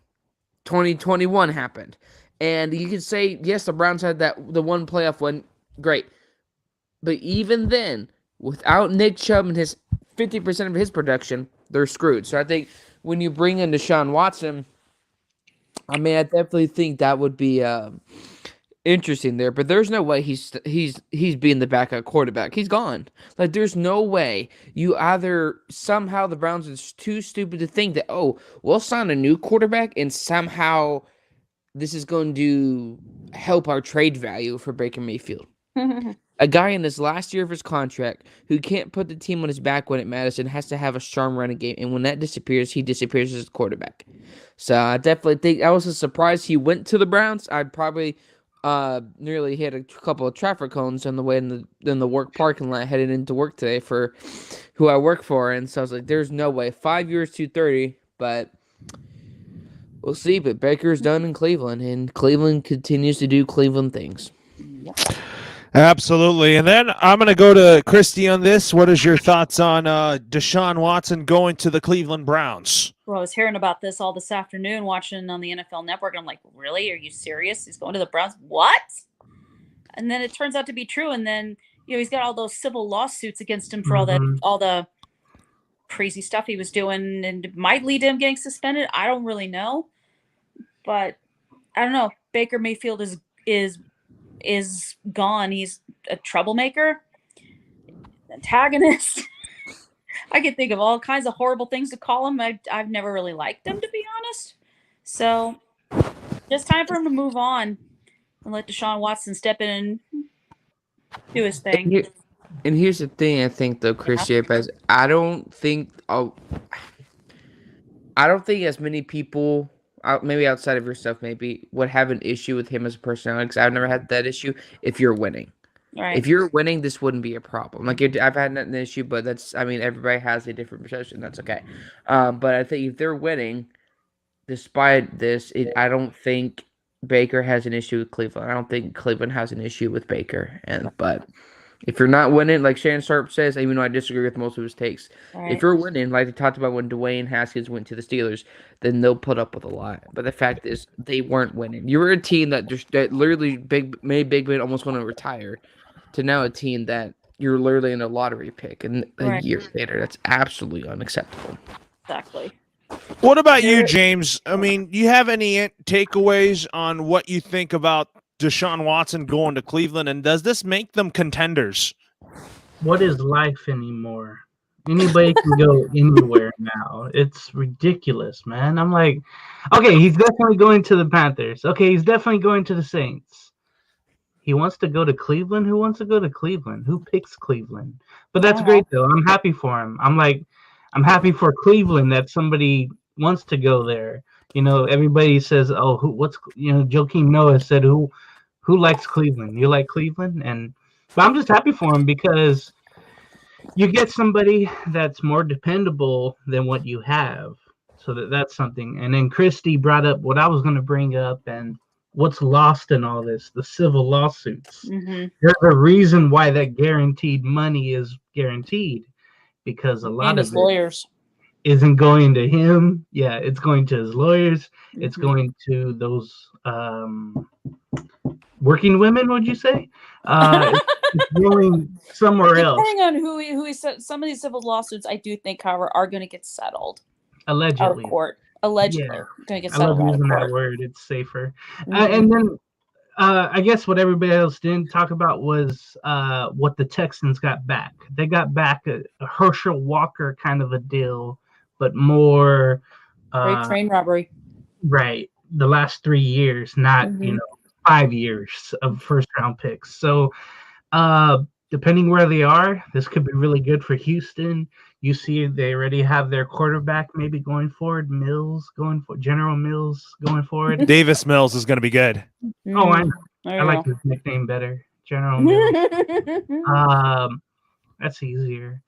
2021 happened, and you could say yes, the Browns had the one playoff win, great, but even then, without Nick Chubb and his 50% of his production, they're screwed. So I think when you bring in Deshaun Watson, I mean, I definitely think that would be interesting there, but there's no way he's being the backup quarterback. He's gone. Like, there's no way. You either somehow the Browns is too stupid to think that, oh, we'll sign a new quarterback and somehow this is going to help our trade value for Baker Mayfield. A guy in his last year of his contract who can't put the team on his back when it matters and has to have a strong running game, and when that disappears, he disappears as a quarterback. So I definitely think that was a surprise he went to the Browns. I'd probably nearly hit a couple of traffic cones on the way in the work parking lot headed into work today for who I work for, and so I was like, "There's no way." 5 years, 230, but we'll see. But Baker's done in Cleveland, and Cleveland continues to do Cleveland things. Absolutely. And then I'm going to go to Christy on this. What is your thoughts on Deshaun Watson going to the Cleveland Browns? Well, I was hearing about this all this afternoon, watching on the NFL Network. I'm like, really? Are you serious? He's going to the Browns? What? And then it turns out to be true. And then, he's got all those civil lawsuits against him for all the crazy stuff he was doing, and it might lead to him getting suspended. I don't really know, but I don't know. Baker Mayfield is gone. He's a troublemaker, antagonist. I can think of all kinds of horrible things to call him. I've never really liked him, to be honest. So just time for him to move on and let Deshaun Watson step in and do his thing. And here's the thing, I think, though, Chris Jepez, I don't think as many people, maybe outside of yourself, maybe would have an issue with him as a personality, because I've never had that issue. If you're winning, Right. If you're winning, this wouldn't be a problem. Like, I've had an issue, but everybody has a different perception. That's okay. But I think if they're winning, despite this, I don't think Baker has an issue with Cleveland. I don't think Cleveland has an issue with Baker. But if you're not winning, like Shannon Sharp says, even though I disagree with most of his takes, Right. if you're winning, like they talked about when Dwayne Haskins went to the Steelers, then they'll put up with a lot. But the fact is, they weren't winning. You were a team that literally made Big Ben almost want to retire, to now a team that you're literally in a lottery pick, and a year later, that's absolutely unacceptable. Exactly. What about you, James? I mean, do you have any takeaways on what you think about Deshaun Watson going to Cleveland, and does this make them contenders? What is life anymore? Anybody can go anywhere now. It's ridiculous, man. I'm like, okay, he's definitely going to the Panthers. Okay, he's definitely going to the Saints. He wants to go to Cleveland. Who wants to go to Cleveland? Who picks Cleveland? But that's great though. I'm happy for him. I'm happy for Cleveland that somebody wants to go there. You know, everybody says, "Oh, Joakim Noah said, who likes Cleveland? You like Cleveland?" But I'm just happy for him because you get somebody that's more dependable than what you have. So that's something. And then Christy brought up what I was going to bring up and what's lost in all this, the civil lawsuits. Mm-hmm. There's a reason why that guaranteed money is guaranteed because a lot of his lawyers isn't going to him. Yeah, it's going to his lawyers. Mm-hmm. It's going to those working women, would you say? It's going somewhere else. Depending on who he said, some of these civil lawsuits, I do think, however, are going to get settled Allegedly. out of court. Allegedly, Yeah. going to get I love settled out of using that court. word. It's safer. Mhm. And then I guess what everybody else didn't talk about was what the Texans got back. They got back a Herschel Walker kind of a deal, but more Great train robbery. right. The last 3 years, not Mhm. 5 years of first round picks. So depending where they are, this could be really good for Houston. You see, they already have their quarterback maybe going forward. General Mills going forward. Davis Mills is going to be good. Oh, I know. There I you like go. his nickname better, General Mills. That's easier.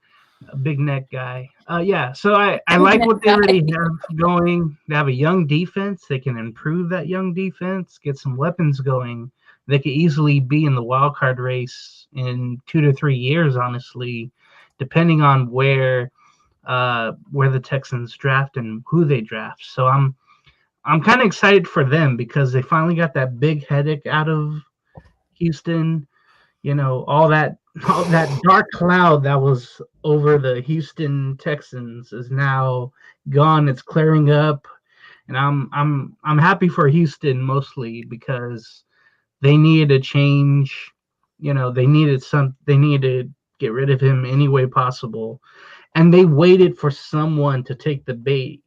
A big neck guy. Yeah. So I like what they already have going. They have a young defense. They can improve that young defense. Get some weapons going. They could easily be in the wild card race in 2 to 3 years, honestly, depending on where the Texans draft and who they draft. So I'm kind of excited for them because they finally got that big headache out of Houston. All that dark cloud that was over the Houston Texans is now gone. It's clearing up, and I'm happy for Houston mostly because they needed a change. They needed to get rid of him any way possible, and they waited for someone to take the bait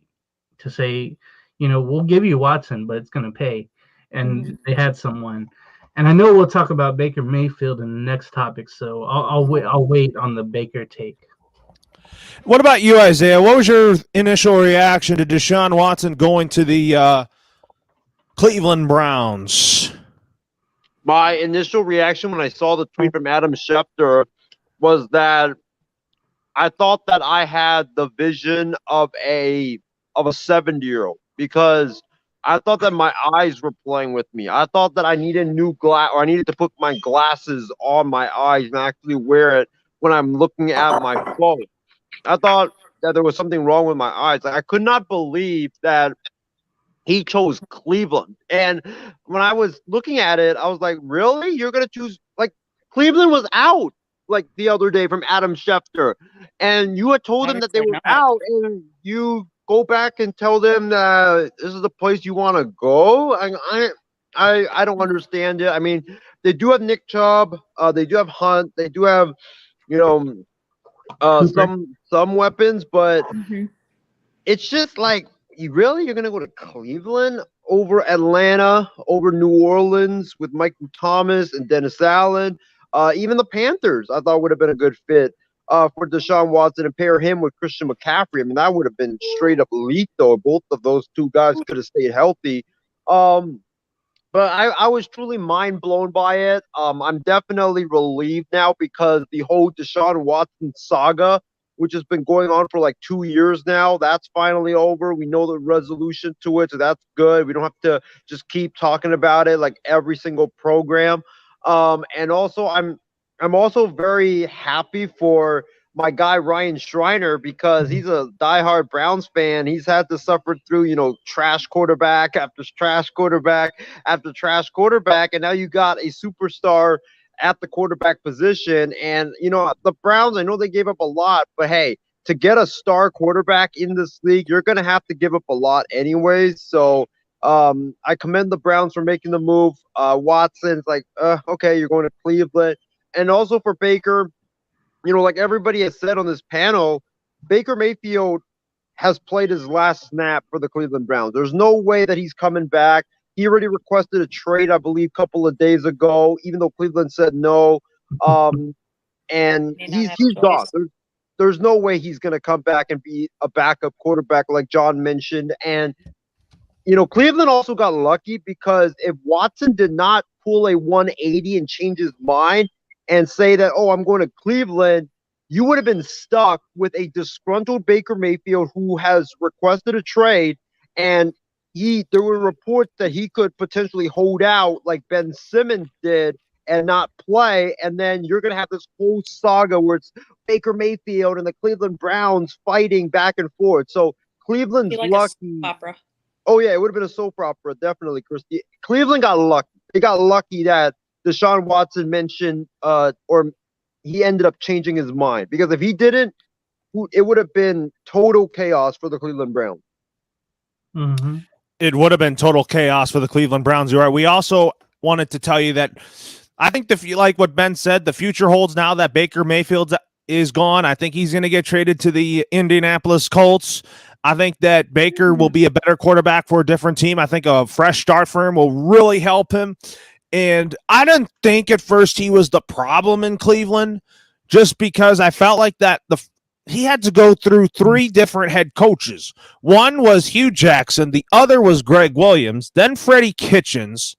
to say, we'll give you Watson, but it's going to pay, and they had someone. And I know we'll talk about Baker Mayfield in the next topic, so I'll wait on the Baker take. What about you, Isaiah? What was your initial reaction to Deshaun Watson going to the Cleveland Browns? My initial reaction when I saw the tweet from Adam Schefter was that I thought that I had the vision of a 70-year-old because I thought that my eyes were playing with me. I thought that I needed I needed to put my glasses on my eyes and actually wear it when I'm looking at my phone. I thought that there was something wrong with my eyes. Like, I could not believe that he chose Cleveland. And when I was looking at it, I was like, really? You're going to choose? Like, Cleveland was out like the other day from Adam Schefter. And you had told them that they were out, and you go back and tell them that this is the place you want to go. I don't understand it. I mean, they do have Nick Chubb, they do have Hunt, they do have some weapons, but it's just like, you're gonna go to Cleveland over Atlanta, over New Orleans with Michael Thomas and Dennis Allen, even the Panthers I thought would have been a good fit for Deshaun Watson, and pair him with Christian McCaffrey. I mean, that would have been straight up elite, though. Both of those two guys could have stayed healthy. But I was truly mind blown by it. I'm definitely relieved now because the whole Deshaun Watson saga, which has been going on for like 2 years now, that's finally over. We know the resolution to it, so that's good. We don't have to just keep talking about it like every single program. And also, I'm also very happy for my guy Ryan Schreiner because he's a diehard Browns fan. He's had to suffer through, trash quarterback after trash quarterback after trash quarterback, and now you got a superstar at the quarterback position. And the Browns, I know they gave up a lot, but hey, to get a star quarterback in this league, you're going to have to give up a lot anyways. So I commend the Browns for making the move. Watson's like, okay, you're going to Cleveland. And also for Baker, like everybody has said on this panel, Baker Mayfield has played his last snap for the Cleveland Browns. There's no way that he's coming back. He already requested a trade, I believe, a couple of days ago, even though Cleveland said no. And he's gone. There's no way he's going to come back and be a backup quarterback like John mentioned. And, Cleveland also got lucky because if Watson did not pull a 180 and change his mind and say that, oh, I'm going to Cleveland, you would have been stuck with a disgruntled Baker Mayfield who has requested a trade, and there were reports that he could potentially hold out like Ben Simmons did and not play, and then you're going to have this whole saga where it's Baker Mayfield and the Cleveland Browns fighting back and forth. So Cleveland's lucky. Opera. Oh, yeah, it would have been a soap opera, definitely, Christy. Cleveland got lucky. They got lucky that Deshaun Watson mentioned or he ended up changing his mind, because if he didn't, it would have been total chaos for the Cleveland Browns. Mm-hmm. It would have been total chaos for the Cleveland Browns. You're right. We also wanted to tell you that I think like what Ben said, the future holds now that Baker Mayfield is gone. I think he's going to get traded to the Indianapolis Colts. I think that Baker will be a better quarterback for a different team. I think a fresh start for him will really help him. And I didn't think at first he was the problem in Cleveland, just because I felt like that he had to go through 3 different head coaches. One was Hugh Jackson, the other was Greg Williams, then Freddie Kitchens,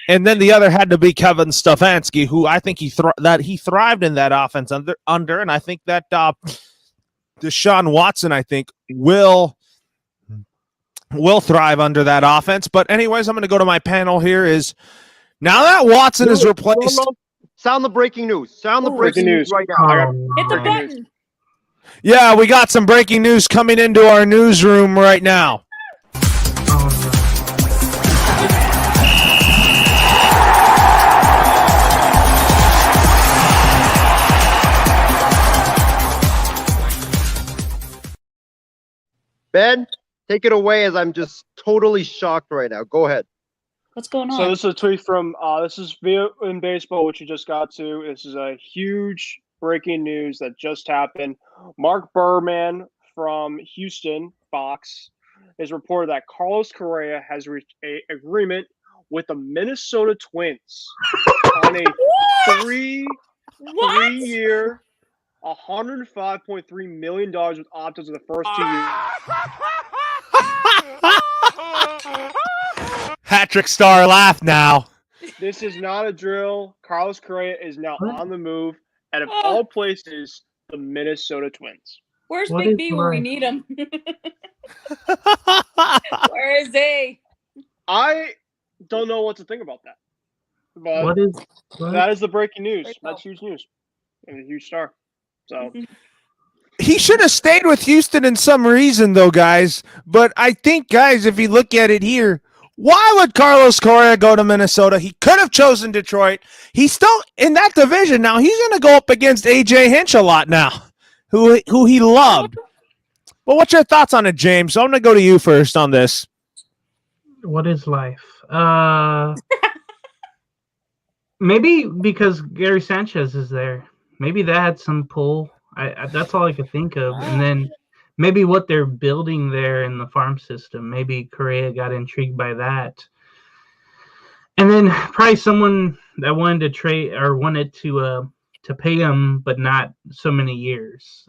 and then the other had to be Kevin Stefanski, who I think he thrived in that offense under, and I think that Deshaun Watson, I think, will thrive under that offense. But anyways, I'm going to go to my panel here is, now that Watson is replaced. No. Sound the breaking news. Sound the breaking news right now. Hit the button. Yeah, we got some breaking news coming into our newsroom right now. Ben, take it away, as I'm just totally shocked right now. Go ahead. What's going on? So this is a tweet from this is in baseball, which you just got to. This is a huge breaking news that just happened. Mark Berman from Houston, Fox, has reported that Carlos Correa has reached an agreement with the Minnesota Twins on a three-year, $105.3 million with options in the first 2 years. Patrick Starr laugh now. This is not a drill. Carlos Correa is now on the move. And of all places, the Minnesota Twins. Where's Big B when we need him? Where is he? I don't know what to think about that. But that is the breaking news. That's huge news. And a huge star. So he should have stayed with Houston in some reason, though, guys. But I think, guys, if you look at it here, why would Carlos Correa go to Minnesota? He could have chosen Detroit. He's still in that division now. He's going to go up against A.J. Hinch a lot now, who he loved. But what's your thoughts on it, James? I'm going to go to you first on this. What is life? Maybe because Gary Sanchez is there. Maybe that had some pull. That's all I could think of. And then maybe what they're building there in the farm system. Maybe Correa got intrigued by that. And then probably someone that wanted to trade or wanted to pay him, but not so many years.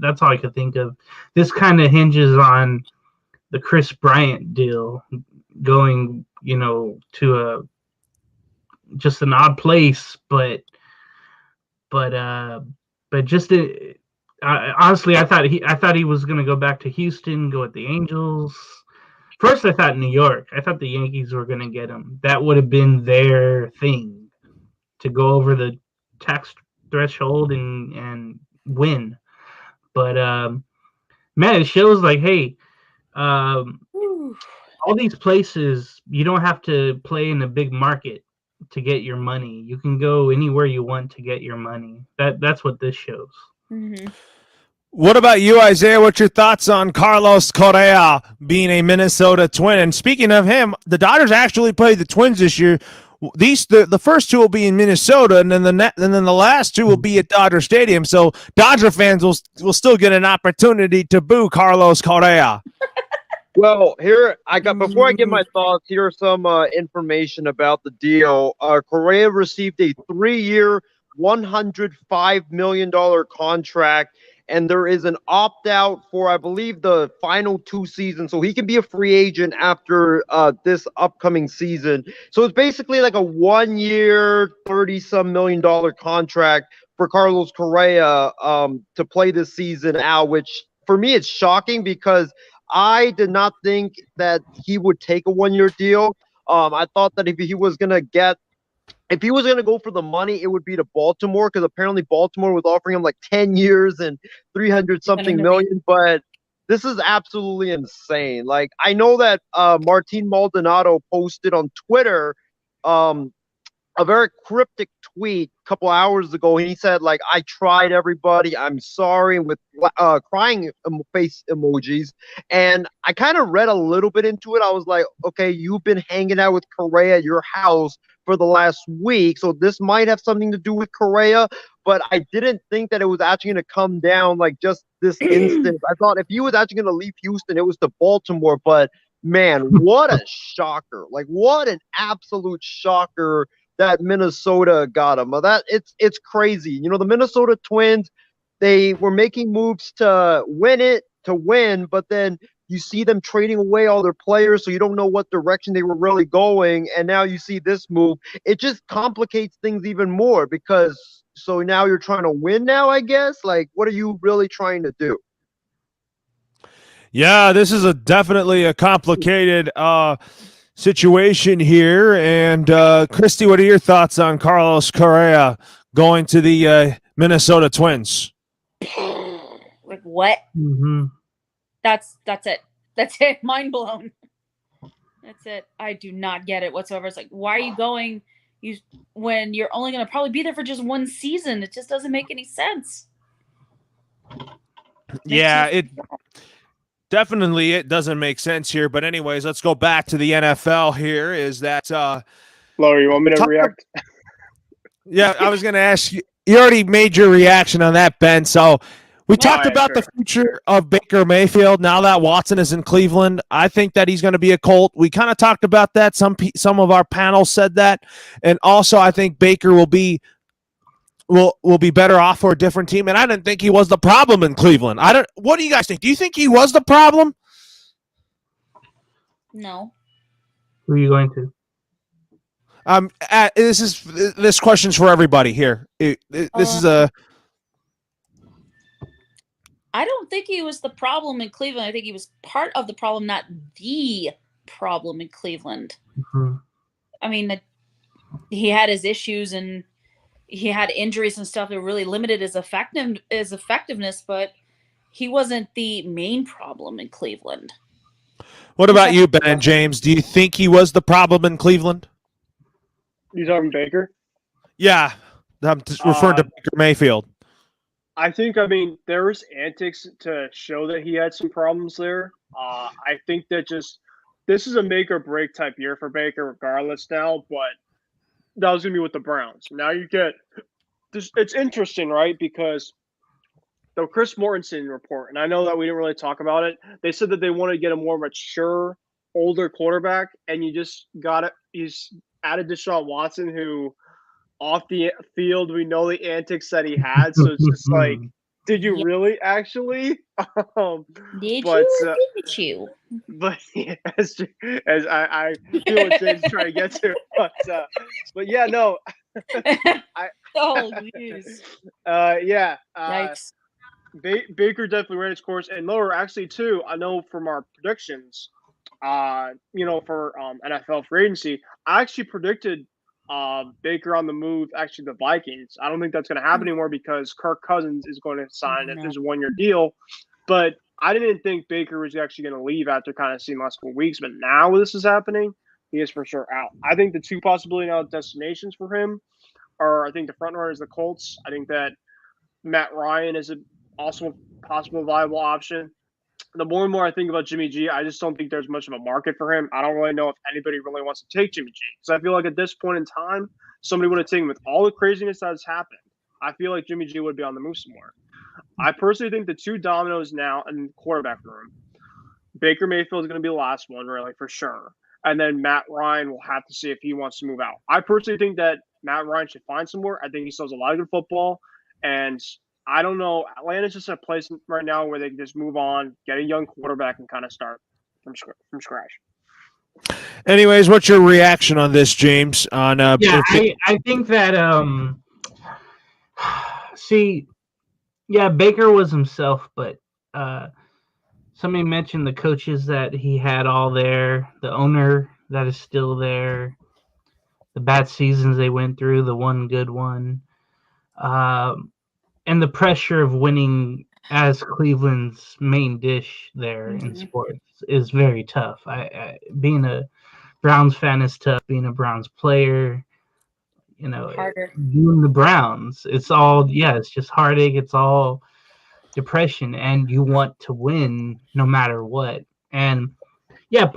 That's all I could think of. This kind of hinges on the Chris Bryant deal going, to just an odd place, but just honestly, I thought he was going to go back to Houston, go with the Angels. First, I thought New York. I thought the Yankees were going to get him. That would have been their thing, to go over the tax threshold and win. But man, it shows like, hey, all these places, you don't have to play in a big market to get your money. You can go anywhere you want to get your money. That's what this shows. Mm-hmm. What about you, Isaiah? What's your thoughts on Carlos Correa being a Minnesota Twin? And speaking of him, the Dodgers actually played the Twins this year. The first two will be in Minnesota, and then the last two will be at Dodger Stadium. So Dodger fans will still get an opportunity to boo Carlos Correa. Well, before I give my thoughts, here's some information about the deal. Correa received a 3-year, $105 million contract, and there is an opt-out for, I believe, the final 2 seasons, so he can be a free agent after this upcoming season. So it's basically like a 1-year, $30-some million contract for Carlos Correa to play this season out, which for me it's shocking because I did not think that he would take a 1-year deal. I thought that if he was gonna go for the money, it would be to Baltimore, because apparently Baltimore was offering him like 10 years and 300 something million. But this is absolutely insane. Like, I know that Martin Maldonado posted on Twitter a very cryptic tweet a couple hours ago, and he said, like, I tried everybody, I'm sorry, with crying face emojis. And I kind of read a little bit into it. I was like, okay, you've been hanging out with Correa at your house for the last week, so this might have something to do with Correa, but I didn't think that it was actually going to come down like just this instant. I thought if he was actually going to leave Houston, it was to Baltimore. But man, what a shocker. Like, what an absolute shocker that Minnesota got him. It's crazy. You know, the Minnesota Twins, they were making moves to win, but then you see them trading away all their players, so you don't know what direction they were really going. And now you see this move. It just complicates things even more, because so now you're trying to win now, I guess. Like, what are you really trying to do? Yeah, this is definitely a complicated situation here. And Christy, what are your thoughts on Carlos Correa going to the Minnesota Twins? Like, what? Mm-hmm. That's it. That's it. Mind blown. That's it. I do not get it whatsoever. It's like, why are you going when you're only going to probably be there for just 1 season? It just doesn't make any sense. Yeah, it doesn't make sense here. But anyways, let's go back to the NFL here. Is that Laura, you want me to react? Yeah, I was going to ask you. You already made your reaction on that, Ben. So we talked about the future of Baker Mayfield now that Watson is in Cleveland. I think that he's going to be a Colt. We kind of talked about that. Some of our panel said that. And also, I think Baker will be better off for a different team. And I didn't think he was the problem in Cleveland. What do you guys think? Do you think he was the problem? No. Who are you going to? This question's for everybody here. I don't think he was the problem in Cleveland. I think he was part of the problem, not the problem in Cleveland. Mm-hmm. I mean, he had his issues and he had injuries and stuff that really limited his effectiveness, but he wasn't the main problem in Cleveland. What about you, Ben and James? Do you think he was the problem in Cleveland? You talking Baker? Yeah, I'm just referring to Baker Mayfield. I think, there was antics to show that he had some problems there. I think that this is a make or break type year for Baker regardless now, but that was going to be with the Browns. Now you get this. It's interesting, right? Because the Chris Mortensen report, and I know that we didn't really talk about it, they said that they wanted to get a more mature, older quarterback, and you just got it. He's added Deshaun Watson, who off the field, we know the antics that he had. So it's just like, did you really actually? Did you? But yeah, as I feel what James is trying to get to. But yeah, no. Oh, jeez. Yeah. Yikes. Baker definitely ran his course. And Lower, actually, too, I know from our predictions, for NFL free agency, I actually predicted Baker on the move, actually the Vikings. I don't think that's going to happen anymore because Kirk Cousins is going to sign his 1-year deal. But I didn't think Baker was actually going to leave after kind of seeing the last couple of weeks. But now this is happening, he is for sure out. I think the two possibility now destinations for him are, I think the front runner is the Colts. I think that Matt Ryan is also a possible viable option. the more and more I think about Jimmy G, I just don't think there's much of a market for him. I don't really know if anybody really wants to take Jimmy G. Because I feel like at this point in time, somebody would have taken him with all the craziness that has happened. I feel like Jimmy G would be on the move some more. I personally think the two dominoes now in the quarterback room, Baker Mayfield is going to be the last one, really, for sure. And then Matt Ryan will have to see if he wants to move out. I personally think that Matt Ryan should find somewhere. I think he still has a lot of good football. And I don't know. Atlanta's just a place right now where they can just move on, get a young quarterback, and kind of start from scratch. Anyways, what's your reaction on this, James? On I think that see, yeah, Baker was himself, but somebody mentioned the coaches that he had all there, the owner that is still there, the bad seasons they went through, the one good one, and the pressure of winning as Cleveland's main dish there in sports is very tough. Being a Browns fan is tough. Being a Browns player, doing the Browns, it's just heartache. It's all depression, and you want to win no matter what. And yeah,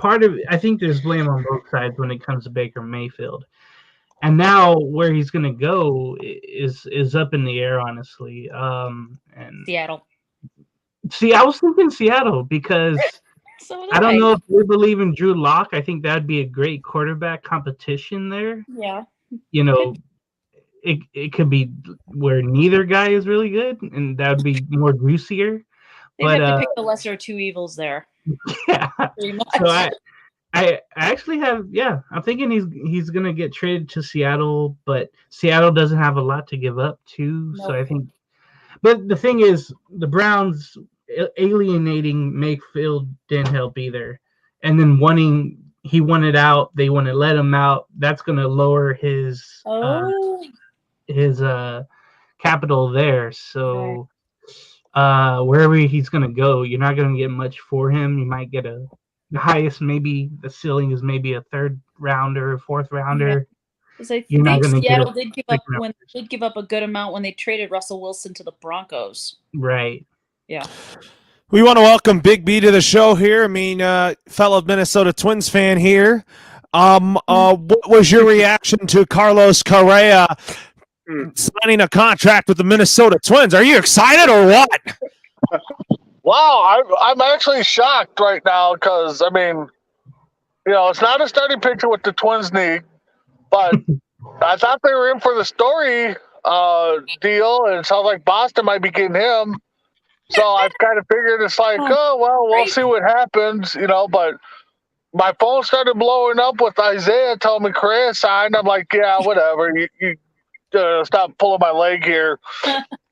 I think there's blame on both sides when it comes to Baker Mayfield. And now where he's going to go is up in the air, honestly. And Seattle. See, I was thinking Seattle because I don't know if we believe in Drew Lock. I think that'd be a great quarterback competition there. Yeah. It could be where neither guy is really good, and that would be more juicier. They'd have to pick the lesser of two evils there. Yeah. Pretty much. So I actually have, I'm thinking he's gonna get traded to Seattle, but Seattle doesn't have a lot to give up too. Nope. So I think, but the thing is, the Browns alienating Mayfield didn't help either, and then he wanted out, they want to let him out. That's gonna lower his capital there. So wherever he's gonna go, you're not gonna get much for him. You might get the highest, maybe the ceiling is maybe a third rounder, fourth rounder. Because I think Seattle did give up a good amount when they traded Russell Wilson to the Broncos. Right. Yeah. We want to welcome Big B to the show here. I mean, fellow Minnesota Twins fan here. What was your reaction to Carlos Correa signing a contract with the Minnesota Twins? Are you excited or what? Wow, I'm actually shocked right now because, I mean, it's not a starting pitcher with the Twins need, but I thought they were in for the Story deal, and it sounds like Boston might be getting him. So I've kind of figured it's like, we'll see what happens, but my phone started blowing up with Isaiah telling me Correa signed. I'm like, yeah, whatever. You stop pulling my leg here.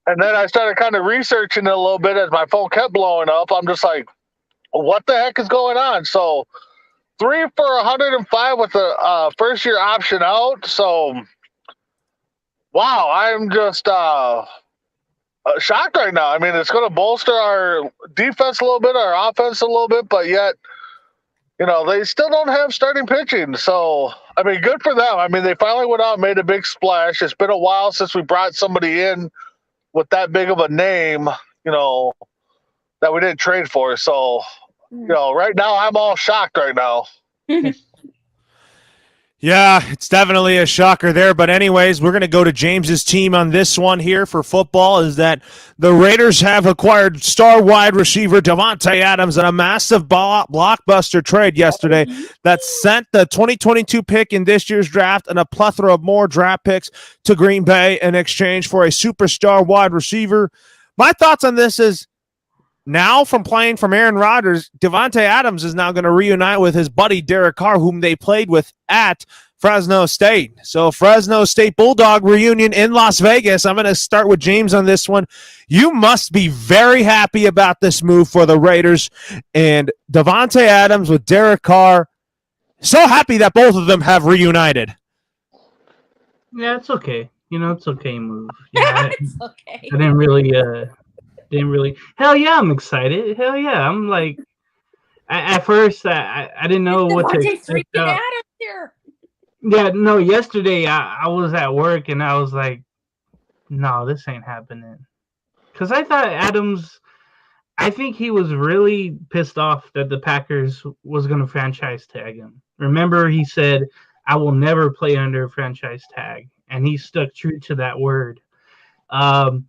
And then I started kind of researching it a little bit as my phone kept blowing up. I'm just like, what the heck is going on? So 3 for 105 with a first-year option out. So, wow, I'm just shocked right now. I mean, it's going to bolster our defense a little bit, our offense a little bit, but yet, they still don't have starting pitching. So, I mean, good for them. I mean, they finally went out and made a big splash. It's been a while since we brought somebody in with that big of a name, that we didn't trade for. So, right now I'm all shocked right now. Yeah, it's definitely a shocker there. But anyways, we're going to go to James's team on this one here for football, is that the Raiders have acquired star wide receiver Davante Adams in a massive blockbuster trade yesterday that sent the 2022 pick in this year's draft and a plethora of more draft picks to Green Bay in exchange for a superstar wide receiver. My thoughts on this is, now from playing from Aaron Rodgers, Davante Adams is now going to reunite with his buddy Derek Carr, whom they played with at Fresno State. So Fresno State Bulldog reunion in Las Vegas. I'm going to start with James on this one. You must be very happy about this move for the Raiders and Davante Adams with Derek Carr. So happy that both of them have reunited. Yeah, it's okay. It's okay move. Yeah, it's okay. I didn't really. Hell yeah, I'm excited. Hell yeah, I'm like. At first, I didn't know what to expect. Yeah, no. Yesterday, I was at work and I was like, "No, this ain't happening," because I thought Adams. I think he was really pissed off that the Packers was going to franchise tag him. Remember, he said, "I will never play under a franchise tag," and he stuck true to that word. Um,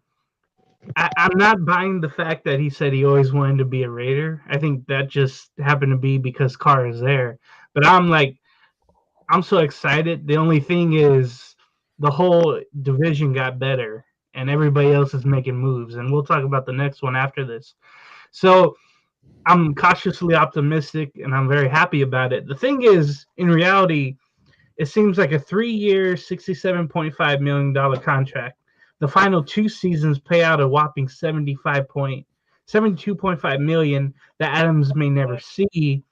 I'm not buying the fact that he said he always wanted to be a Raider. I think that just happened to be because Carr is there. But I'm so excited. The only thing is, the whole division got better, and everybody else is making moves. And we'll talk about the next one after this. So I'm cautiously optimistic, and I'm very happy about it. The thing is, in reality, it seems like a 3-year, $67.5 million contract. The final 2 seasons pay out a whopping $72.5 million that Adams may never see,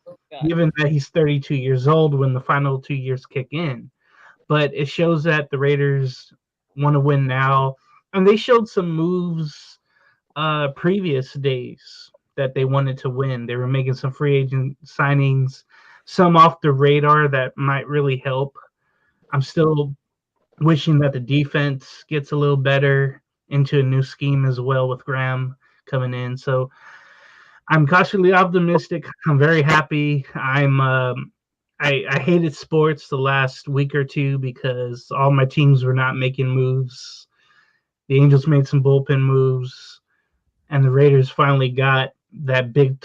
given that he's 32 years old when the final 2 years kick in. But it shows that the Raiders want to win now, and they showed some moves previous days that they wanted to win. They were making some free agent signings, some off the radar that might really help. I'm still wishing that the defense gets a little better into a new scheme as well with Graham coming in. So I'm cautiously optimistic. I'm very happy. I hated sports the last week or two because all my teams were not making moves. The Angels made some bullpen moves, and the Raiders finally got that big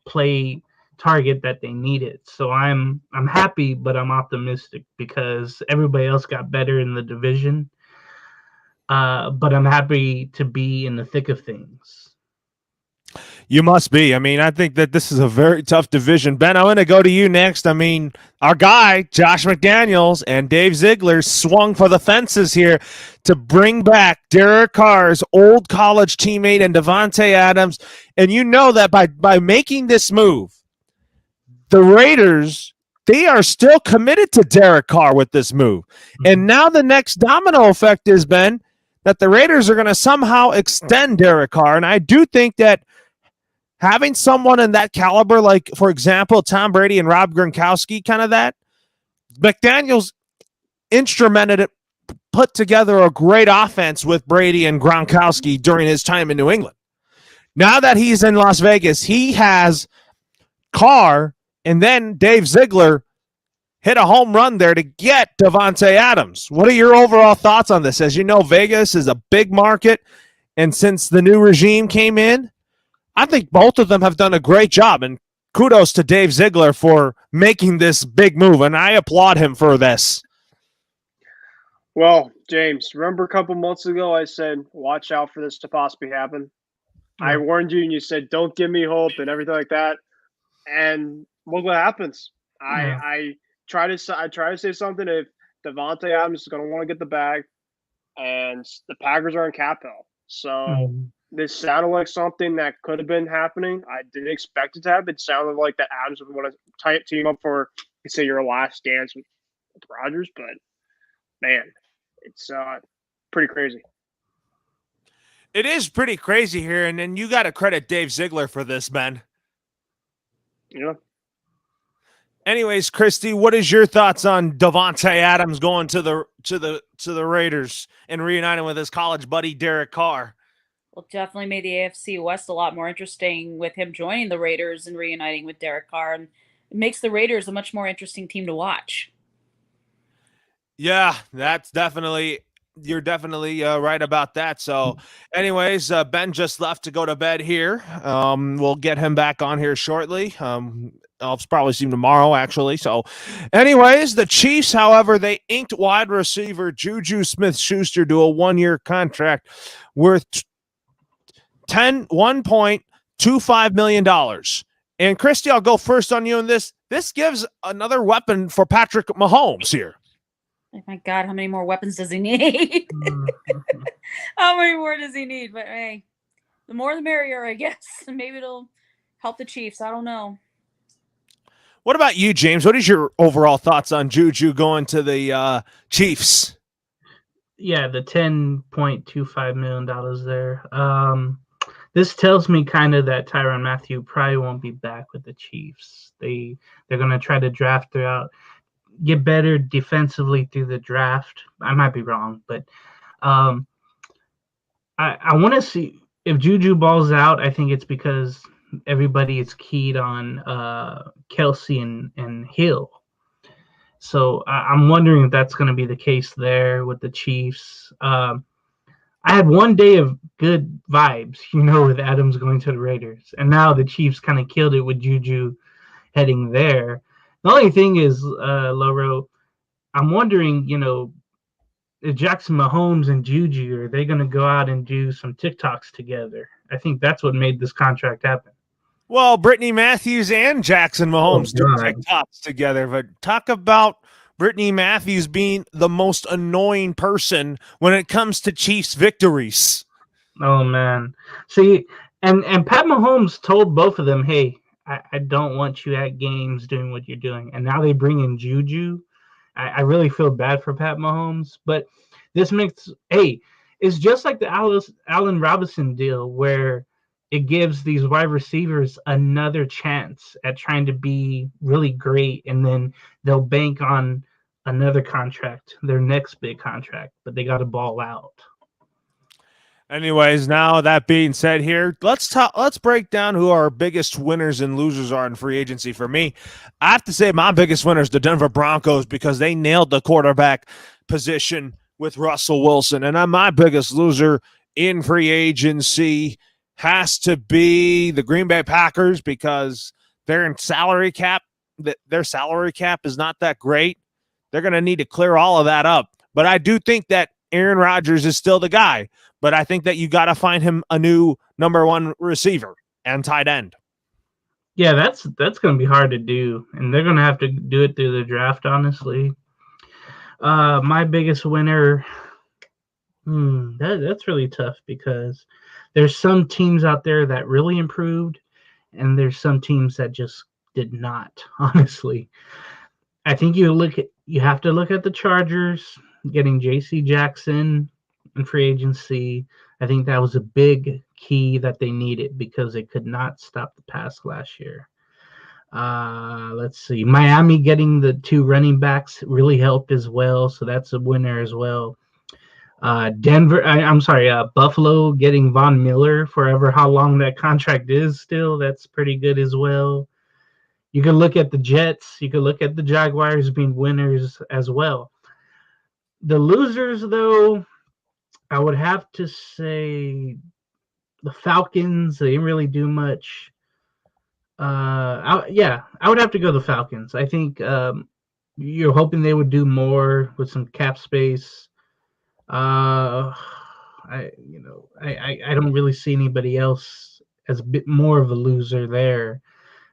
play target that they needed. So I'm happy, but I'm optimistic because everybody else got better in the division. But I'm happy to be in the thick of things. You must be. I mean, I think that this is a very tough division. Ben, I'm going to go to you next. I mean, our guy, Josh McDaniels and Dave Ziegler swung for the fences here to bring back Derek Carr's old college teammate and Davante Adams. And you know that by making this move, the Raiders, they are still committed to Derek Carr with this move. And now the next domino effect is, Ben, that the Raiders are going to somehow extend Derek Carr. And I do think that having someone in that caliber, like, for example, Tom Brady and Rob Gronkowski, kind of that, McDaniels instrumented it, put together a great offense with Brady and Gronkowski during his time in New England. Now that he's in Las Vegas, he has Carr, and then Dave Ziegler hit a home run there to get Davante Adams. What are your overall thoughts on this? As you know, Vegas is a big market, and since the new regime came in, I think both of them have done a great job, and kudos to Dave Ziegler for making this big move, and I applaud him for this. Well, James, remember a couple months ago I said, watch out for this to possibly happen? Yeah. I warned you, and you said, don't give me hope and everything like that. And look what happens. I try to say something if Davante Adams is going to want to get the bag, and the Packers are in cap hell. So this sounded like something that could have been happening. I didn't expect it to happen. It sounded like that Adams would want to team up for, say, your last dance with Rodgers. But, man, it's pretty crazy. It is pretty crazy here, and then you got to credit Dave Ziegler for this, Ben. Yeah. Anyways, Christy, what is your thoughts on Davante Adams going to the Raiders and reuniting with his college buddy Derek Carr? Well, definitely made the AFC West a lot more interesting with him joining the Raiders and reuniting with Derek Carr, and it makes the Raiders a much more interesting team to watch. Yeah, that's definitely. You're definitely right about that. So anyways, Ben just left to go to bed here. We'll get him back on here shortly. I'll probably see him tomorrow, actually. So anyways, the Chiefs, however, they inked wide receiver Juju Smith-Schuster to a 1-year contract worth $1.25 million. And Christy, I'll go first on you on this. This gives another weapon for Patrick Mahomes here. Oh my God, how many more weapons does he need? How many more does he need? But hey, the more the merrier, I guess. Maybe it'll help the Chiefs. I don't know. What about you, James? What is your overall thoughts on Juju going to the Chiefs? Yeah, the $10.25 million there. This tells me kind of that Tyrann Mathieu probably won't be back with the Chiefs. They're going to try to draft throughout. Get better defensively through the draft. I might be wrong, but I want to see if Juju balls out, I think it's because everybody is keyed on Kelsey and Hill. So I'm wondering if that's going to be the case there with the Chiefs. I had one day of good vibes, with Adams going to the Raiders, and now the Chiefs kind of killed it with Juju heading there. The only thing is, Loro, I'm wondering, if Jackson Mahomes and Juju, are they going to go out and do some TikToks together? I think that's what made this contract happen. Well, Brittany Matthews and Jackson Mahomes do God. TikToks together, but talk about Brittany Matthews being the most annoying person when it comes to Chiefs victories. Oh man. See, and Pat Mahomes told both of them, hey, I don't want you at games doing what you're doing. And now they bring in Juju. I really feel bad for Pat Mahomes, but this makes it's just like the Allen Robinson deal where it gives these wide receivers another chance at trying to be really great, and then they'll bank on another contract, their next big contract, but they got to ball out. Anyways, now that being said here, let's break down who our biggest winners and losers are in free agency. For me, I have to say my biggest winner is the Denver Broncos because they nailed the quarterback position with Russell Wilson. And my biggest loser in free agency has to be the Green Bay Packers because their salary cap is not that great. They're going to need to clear all of that up. But I do think that Aaron Rodgers is still the guy. But I think that you got to find him a new number one receiver and tight end. Yeah, that's going to be hard to do, and they're going to have to do it through the draft, honestly. My biggest winner, that's really tough because there's some teams out there that really improved, and there's some teams that just did not, honestly. I think you have to look at the Chargers, getting J.C. Jackson in free agency. I think that was a big key that they needed because they could not stop the pass last year. Let's see. Miami getting the 2 running backs really helped as well, so that's a winner as well. Buffalo getting Von Miller forever, how long that contract is still, that's pretty good as well. You can look at the Jets. You can look at the Jaguars being winners as well. The losers, though, I would have to say the Falcons. They didn't really do much. I would have to go the Falcons. I think you're hoping they would do more with some cap space. I don't really see anybody else as a bit more of a loser there.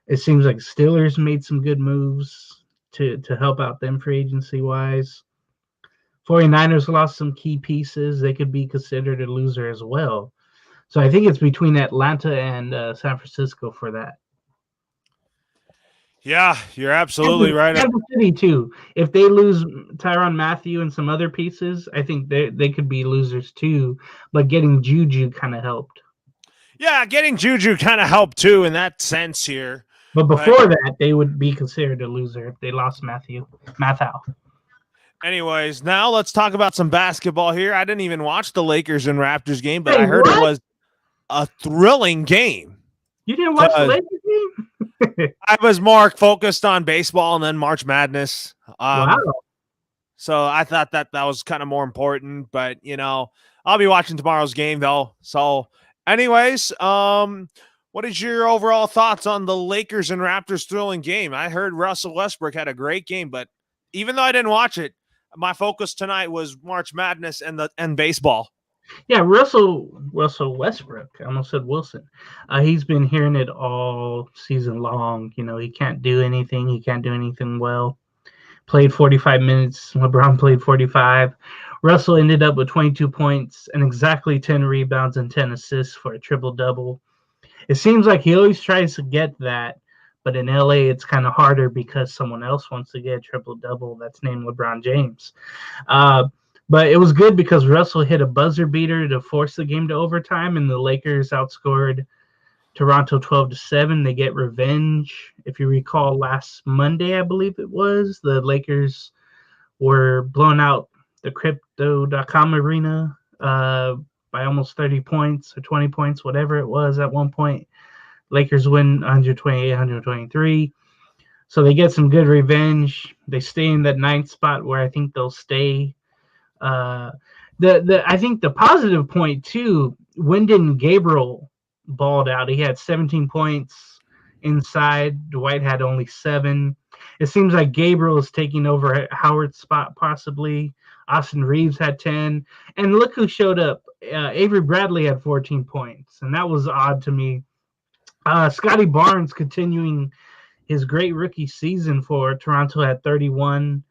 It seems like Steelers made some good moves to help out them free agency wise. 49ers lost some key pieces. They could be considered a loser as well. So I think it's between Atlanta and San Francisco for that. Yeah, you're absolutely right. Kansas City too. If they lose Tyrann Mathieu and some other pieces, I think they could be losers too. But getting Juju kind of helped. Yeah, getting Juju kind of helped too in that sense here. But before that, they would be considered a loser if they lost Mathieu. Anyways, now let's talk about some basketball here. I didn't even watch the Lakers and Raptors game, but I heard it was a thrilling game. You didn't watch the Lakers game? I was more focused on baseball and then March Madness. Wow. So I thought that was kind of more important, but I'll be watching tomorrow's game though. So anyways, what is your overall thoughts on the Lakers and Raptors thrilling game? I heard Russell Westbrook had a great game, but even though I didn't watch it, my focus tonight was March Madness and baseball. Yeah, Russell Westbrook. I almost said Wilson. He's been hearing it all season long. He can't do anything. He can't do anything well. Played 45 minutes. LeBron played 45. Russell ended up with 22 points and exactly 10 rebounds and 10 assists for a triple-double. It seems like he always tries to get that, but in LA it's kind of harder because someone else wants to get a triple-double that's named LeBron James. But it was good because Russell hit a buzzer beater to force the game to overtime, and the Lakers outscored Toronto 12-7. They get revenge. If you recall, last Monday, I believe it was, the Lakers were blowing out the Crypto.com arena by almost 30 points or 20 points, whatever it was at one point. Lakers win 128, 123. So they get some good revenge. They stay in that ninth spot where I think they'll stay. I think the positive point too, Wyndon Gabriel balled out. He had 17 points inside. Dwight had only 7. It seems like Gabriel is taking over Howard's spot possibly. Austin Reeves had 10. And look who showed up. Avery Bradley had 14 points. And that was odd to me. Scotty Barnes continuing his great rookie season for Toronto had 31.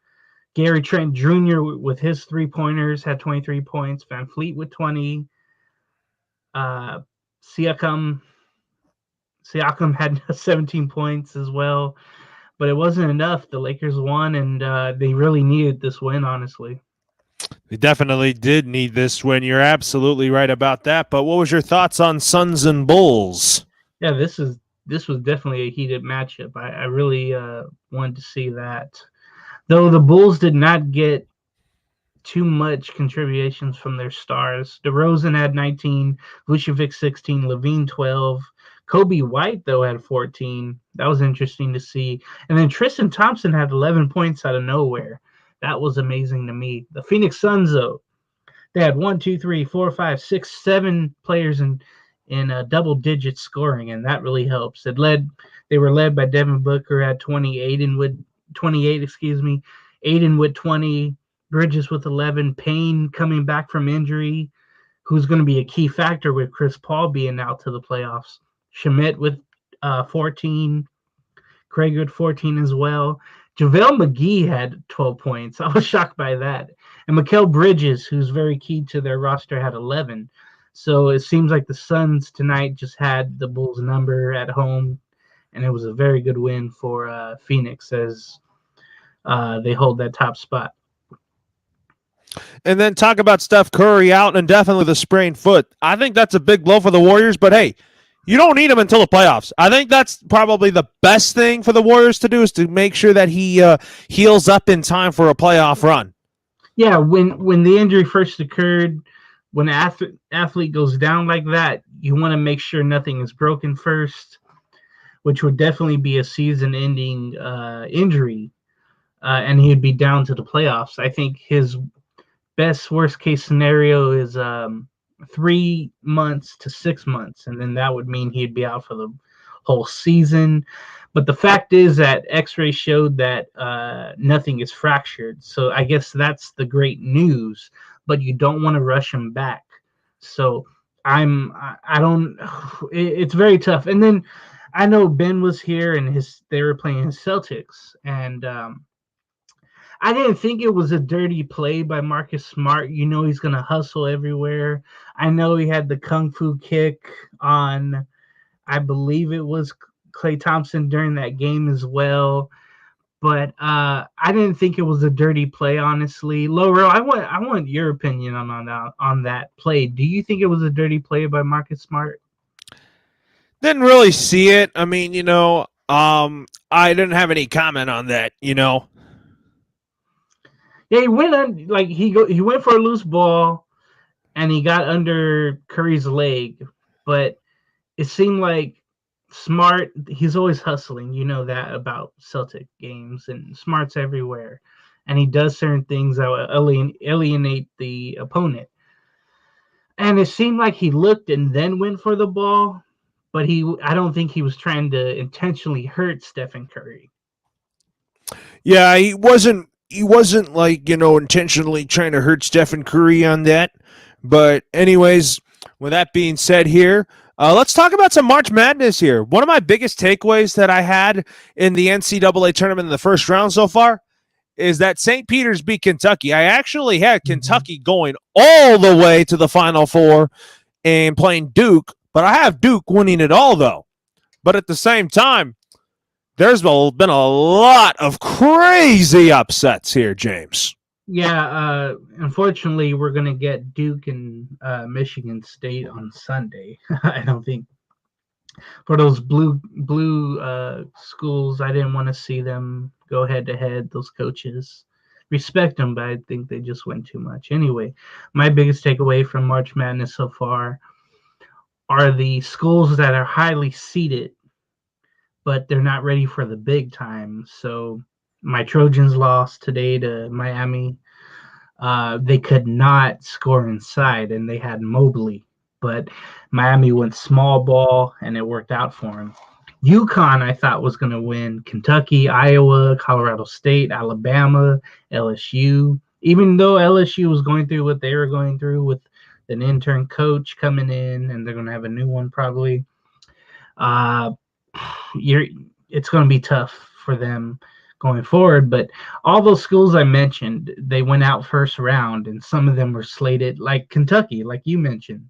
Gary Trent Jr. with his 3-pointers had 23 points. Van Fleet with 20. Siakam had 17 points as well. But it wasn't enough. The Lakers won, and they really needed this win, honestly. They definitely did need this win. You're absolutely right about that. But what was your thoughts on Suns and Bulls? Yeah, this was definitely a heated matchup. I really wanted to see that. Though the Bulls did not get too much contributions from their stars. DeRozan had 19, Vucevic 16, Levine 12. Kobe White, though, had 14. That was interesting to see. And then Tristan Thompson had 11 points out of nowhere. That was amazing to me. The Phoenix Suns, though, they had 1, 2, 3, 4, 5, 6, 7 players in double-digit scoring, and that really helps. They were led by Devin Booker at 28 and with 28, Aiden with 20, Bridges with 11, Payne coming back from injury, who's going to be a key factor with Chris Paul being out to the playoffs. Schmidt with 14, Craig with 14 as well. JaVale McGee had 12 points. I was shocked by that. And Mikal Bridges, who's very key to their roster, had 11. So it seems like the Suns tonight just had the Bulls' number at home, and it was a very good win for Phoenix as they hold that top spot. And then talk about Steph Curry out and definitely the sprained foot. I think that's a big blow for the Warriors, but hey, you don't need him until the playoffs. I think that's probably the best thing for the Warriors to do is to make sure that he heals up in time for a playoff run. Yeah, when the injury first occurred, when an athlete goes down like that, you want to make sure nothing is broken first, which would definitely be a season-ending injury, and he'd be down to the playoffs. I think his best worst-case scenario is 3 months to 6 months, and then that would mean he'd be out for the whole season. But the fact is that X-ray showed that nothing is fractured, so I guess that's the great news. But you don't want to rush him back. So it's very tough. And then I know Ben was here and they were playing his Celtics, and I didn't think it was a dirty play by Marcus Smart. You know he's gonna hustle everywhere. I know he had the kung fu kick on, I believe it was Klay Thompson during that game as well. But I didn't think it was a dirty play, honestly. Laurel, I want your opinion on that play. Do you think it was a dirty play by Marcus Smart? Didn't really see it. I mean, I didn't have any comment on that. Yeah, he went on he went for a loose ball, and he got under Curry's leg, but it seemed like Smart, he's always hustling. You know that about Celtic games, and Smart's everywhere. And he does certain things that will alienate the opponent. And it seemed like he looked and then went for the ball, but I don't think he was trying to intentionally hurt Stephen Curry. Yeah, he wasn't intentionally trying to hurt Stephen Curry on that. But anyways, with that being said here, let's talk about some March Madness here. One of my biggest takeaways that I had in the NCAA tournament in the first round so far is that St. Peter's beat Kentucky. I actually had Kentucky going all the way to the Final Four and playing Duke, but I have Duke winning it all, though. But at the same time, there's been a lot of crazy upsets here, James. Yeah, unfortunately, we're going to get Duke and Michigan State on Sunday. I don't think for those blue schools, I didn't want to see them go head-to-head, those coaches. respect them, but I think they just went too much. Anyway, my biggest takeaway from March Madness so far are the schools that are highly seeded, but they're not ready for the big time. So my Trojans lost today to Miami. They could not score inside, and they had Mobley, but Miami went small ball, and it worked out for them. UConn, I thought, was going to win. Kentucky, Iowa, Colorado State, Alabama, LSU. Even though LSU was going through what they were going through with an intern coach coming in, and they're going to have a new one probably. It's going to be tough for them going forward. But all those schools I mentioned, they went out first round, and some of them were slated, like Kentucky, like you mentioned,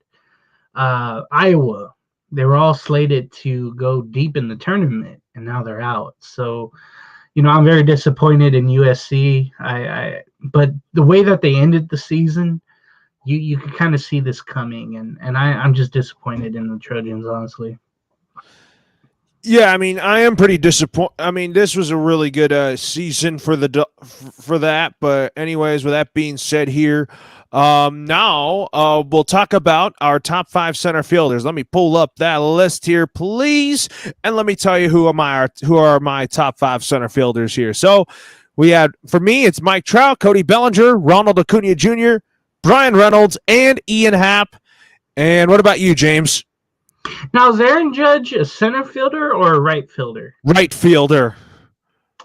Iowa. They were all slated to go deep in the tournament, and now they're out. So, I'm very disappointed in USC. But the way that they ended the season, you could kind of see this coming, and I'm just disappointed in the Trojans, honestly. Yeah, I mean, I am pretty disappointed. I mean, this was a really good season for that. But anyways, with that being said, here now we'll talk about our top 5 center fielders. Let me pull up that list here, please, and let me tell you who are my top 5 center fielders here. So we had, for me, it's Mike Trout, Cody Bellinger, Ronald Acuna Jr., Brian Reynolds, and Ian Happ. And what about you, James? Now, is Aaron Judge a center fielder or a right fielder? Right fielder.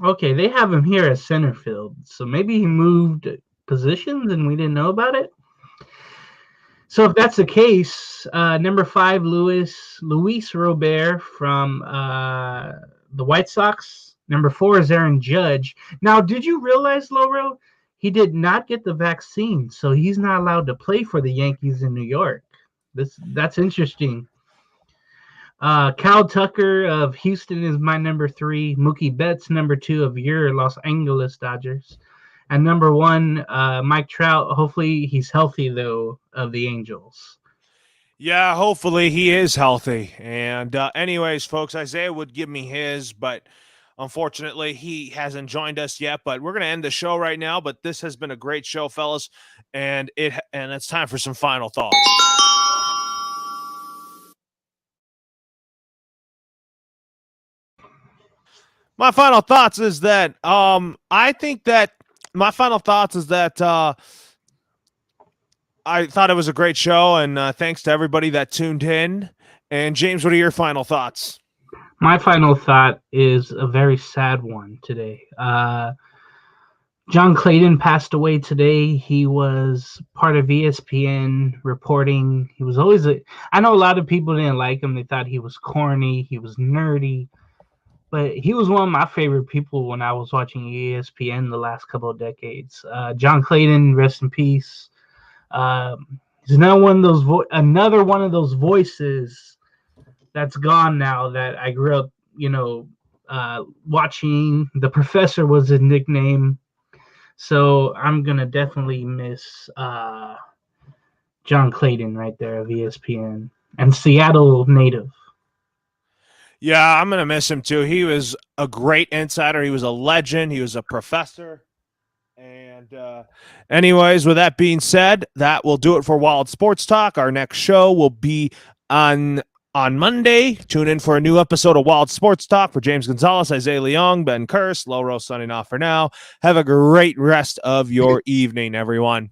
Okay, they have him here as center field. So maybe he moved positions and we didn't know about it. So if that's the case, number 5, Luis Robert from the White Sox. Number 4 is Aaron Judge. Now, did you realize, Loro, he did not get the vaccine, so he's not allowed to play for the Yankees in New York. That's interesting. Cal Tucker of Houston is my number 3. Mookie Betts, number 2 of your Los Angeles Dodgers. And number 1, Mike Trout. Hopefully he's healthy, though, of the Angels. Yeah, hopefully he is healthy. And anyways, folks, Isaiah would give me his, but unfortunately he hasn't joined us yet. But we're going to end the show right now. But this has been a great show, fellas. And it's time for some final thoughts. My final thoughts is that I thought it was a great show, and thanks to everybody that tuned in. And James, what are your final thoughts? My final thought is a very sad one today. John Clayton passed away today. He was part of ESPN reporting. He was always I know a lot of people didn't like him. They thought he was corny. He was nerdy. But he was one of my favorite people when I was watching ESPN the last couple of decades. John Clayton, rest in peace. He's another one of those voices that's gone now that I grew up, watching. The Professor was his nickname. So I'm going to definitely miss John Clayton right there of ESPN and Seattle native. Yeah, I'm going to miss him too. He was a great insider. He was a legend. He was a professor. And anyways, with that being said, that will do it for Wild Sports Talk. Our next show will be on Monday. Tune in for a new episode of Wild Sports Talk. For James Gonzalez, Isaiah Leong, Ben Kurse, Loro signing off for now. Have a great rest of your evening, everyone.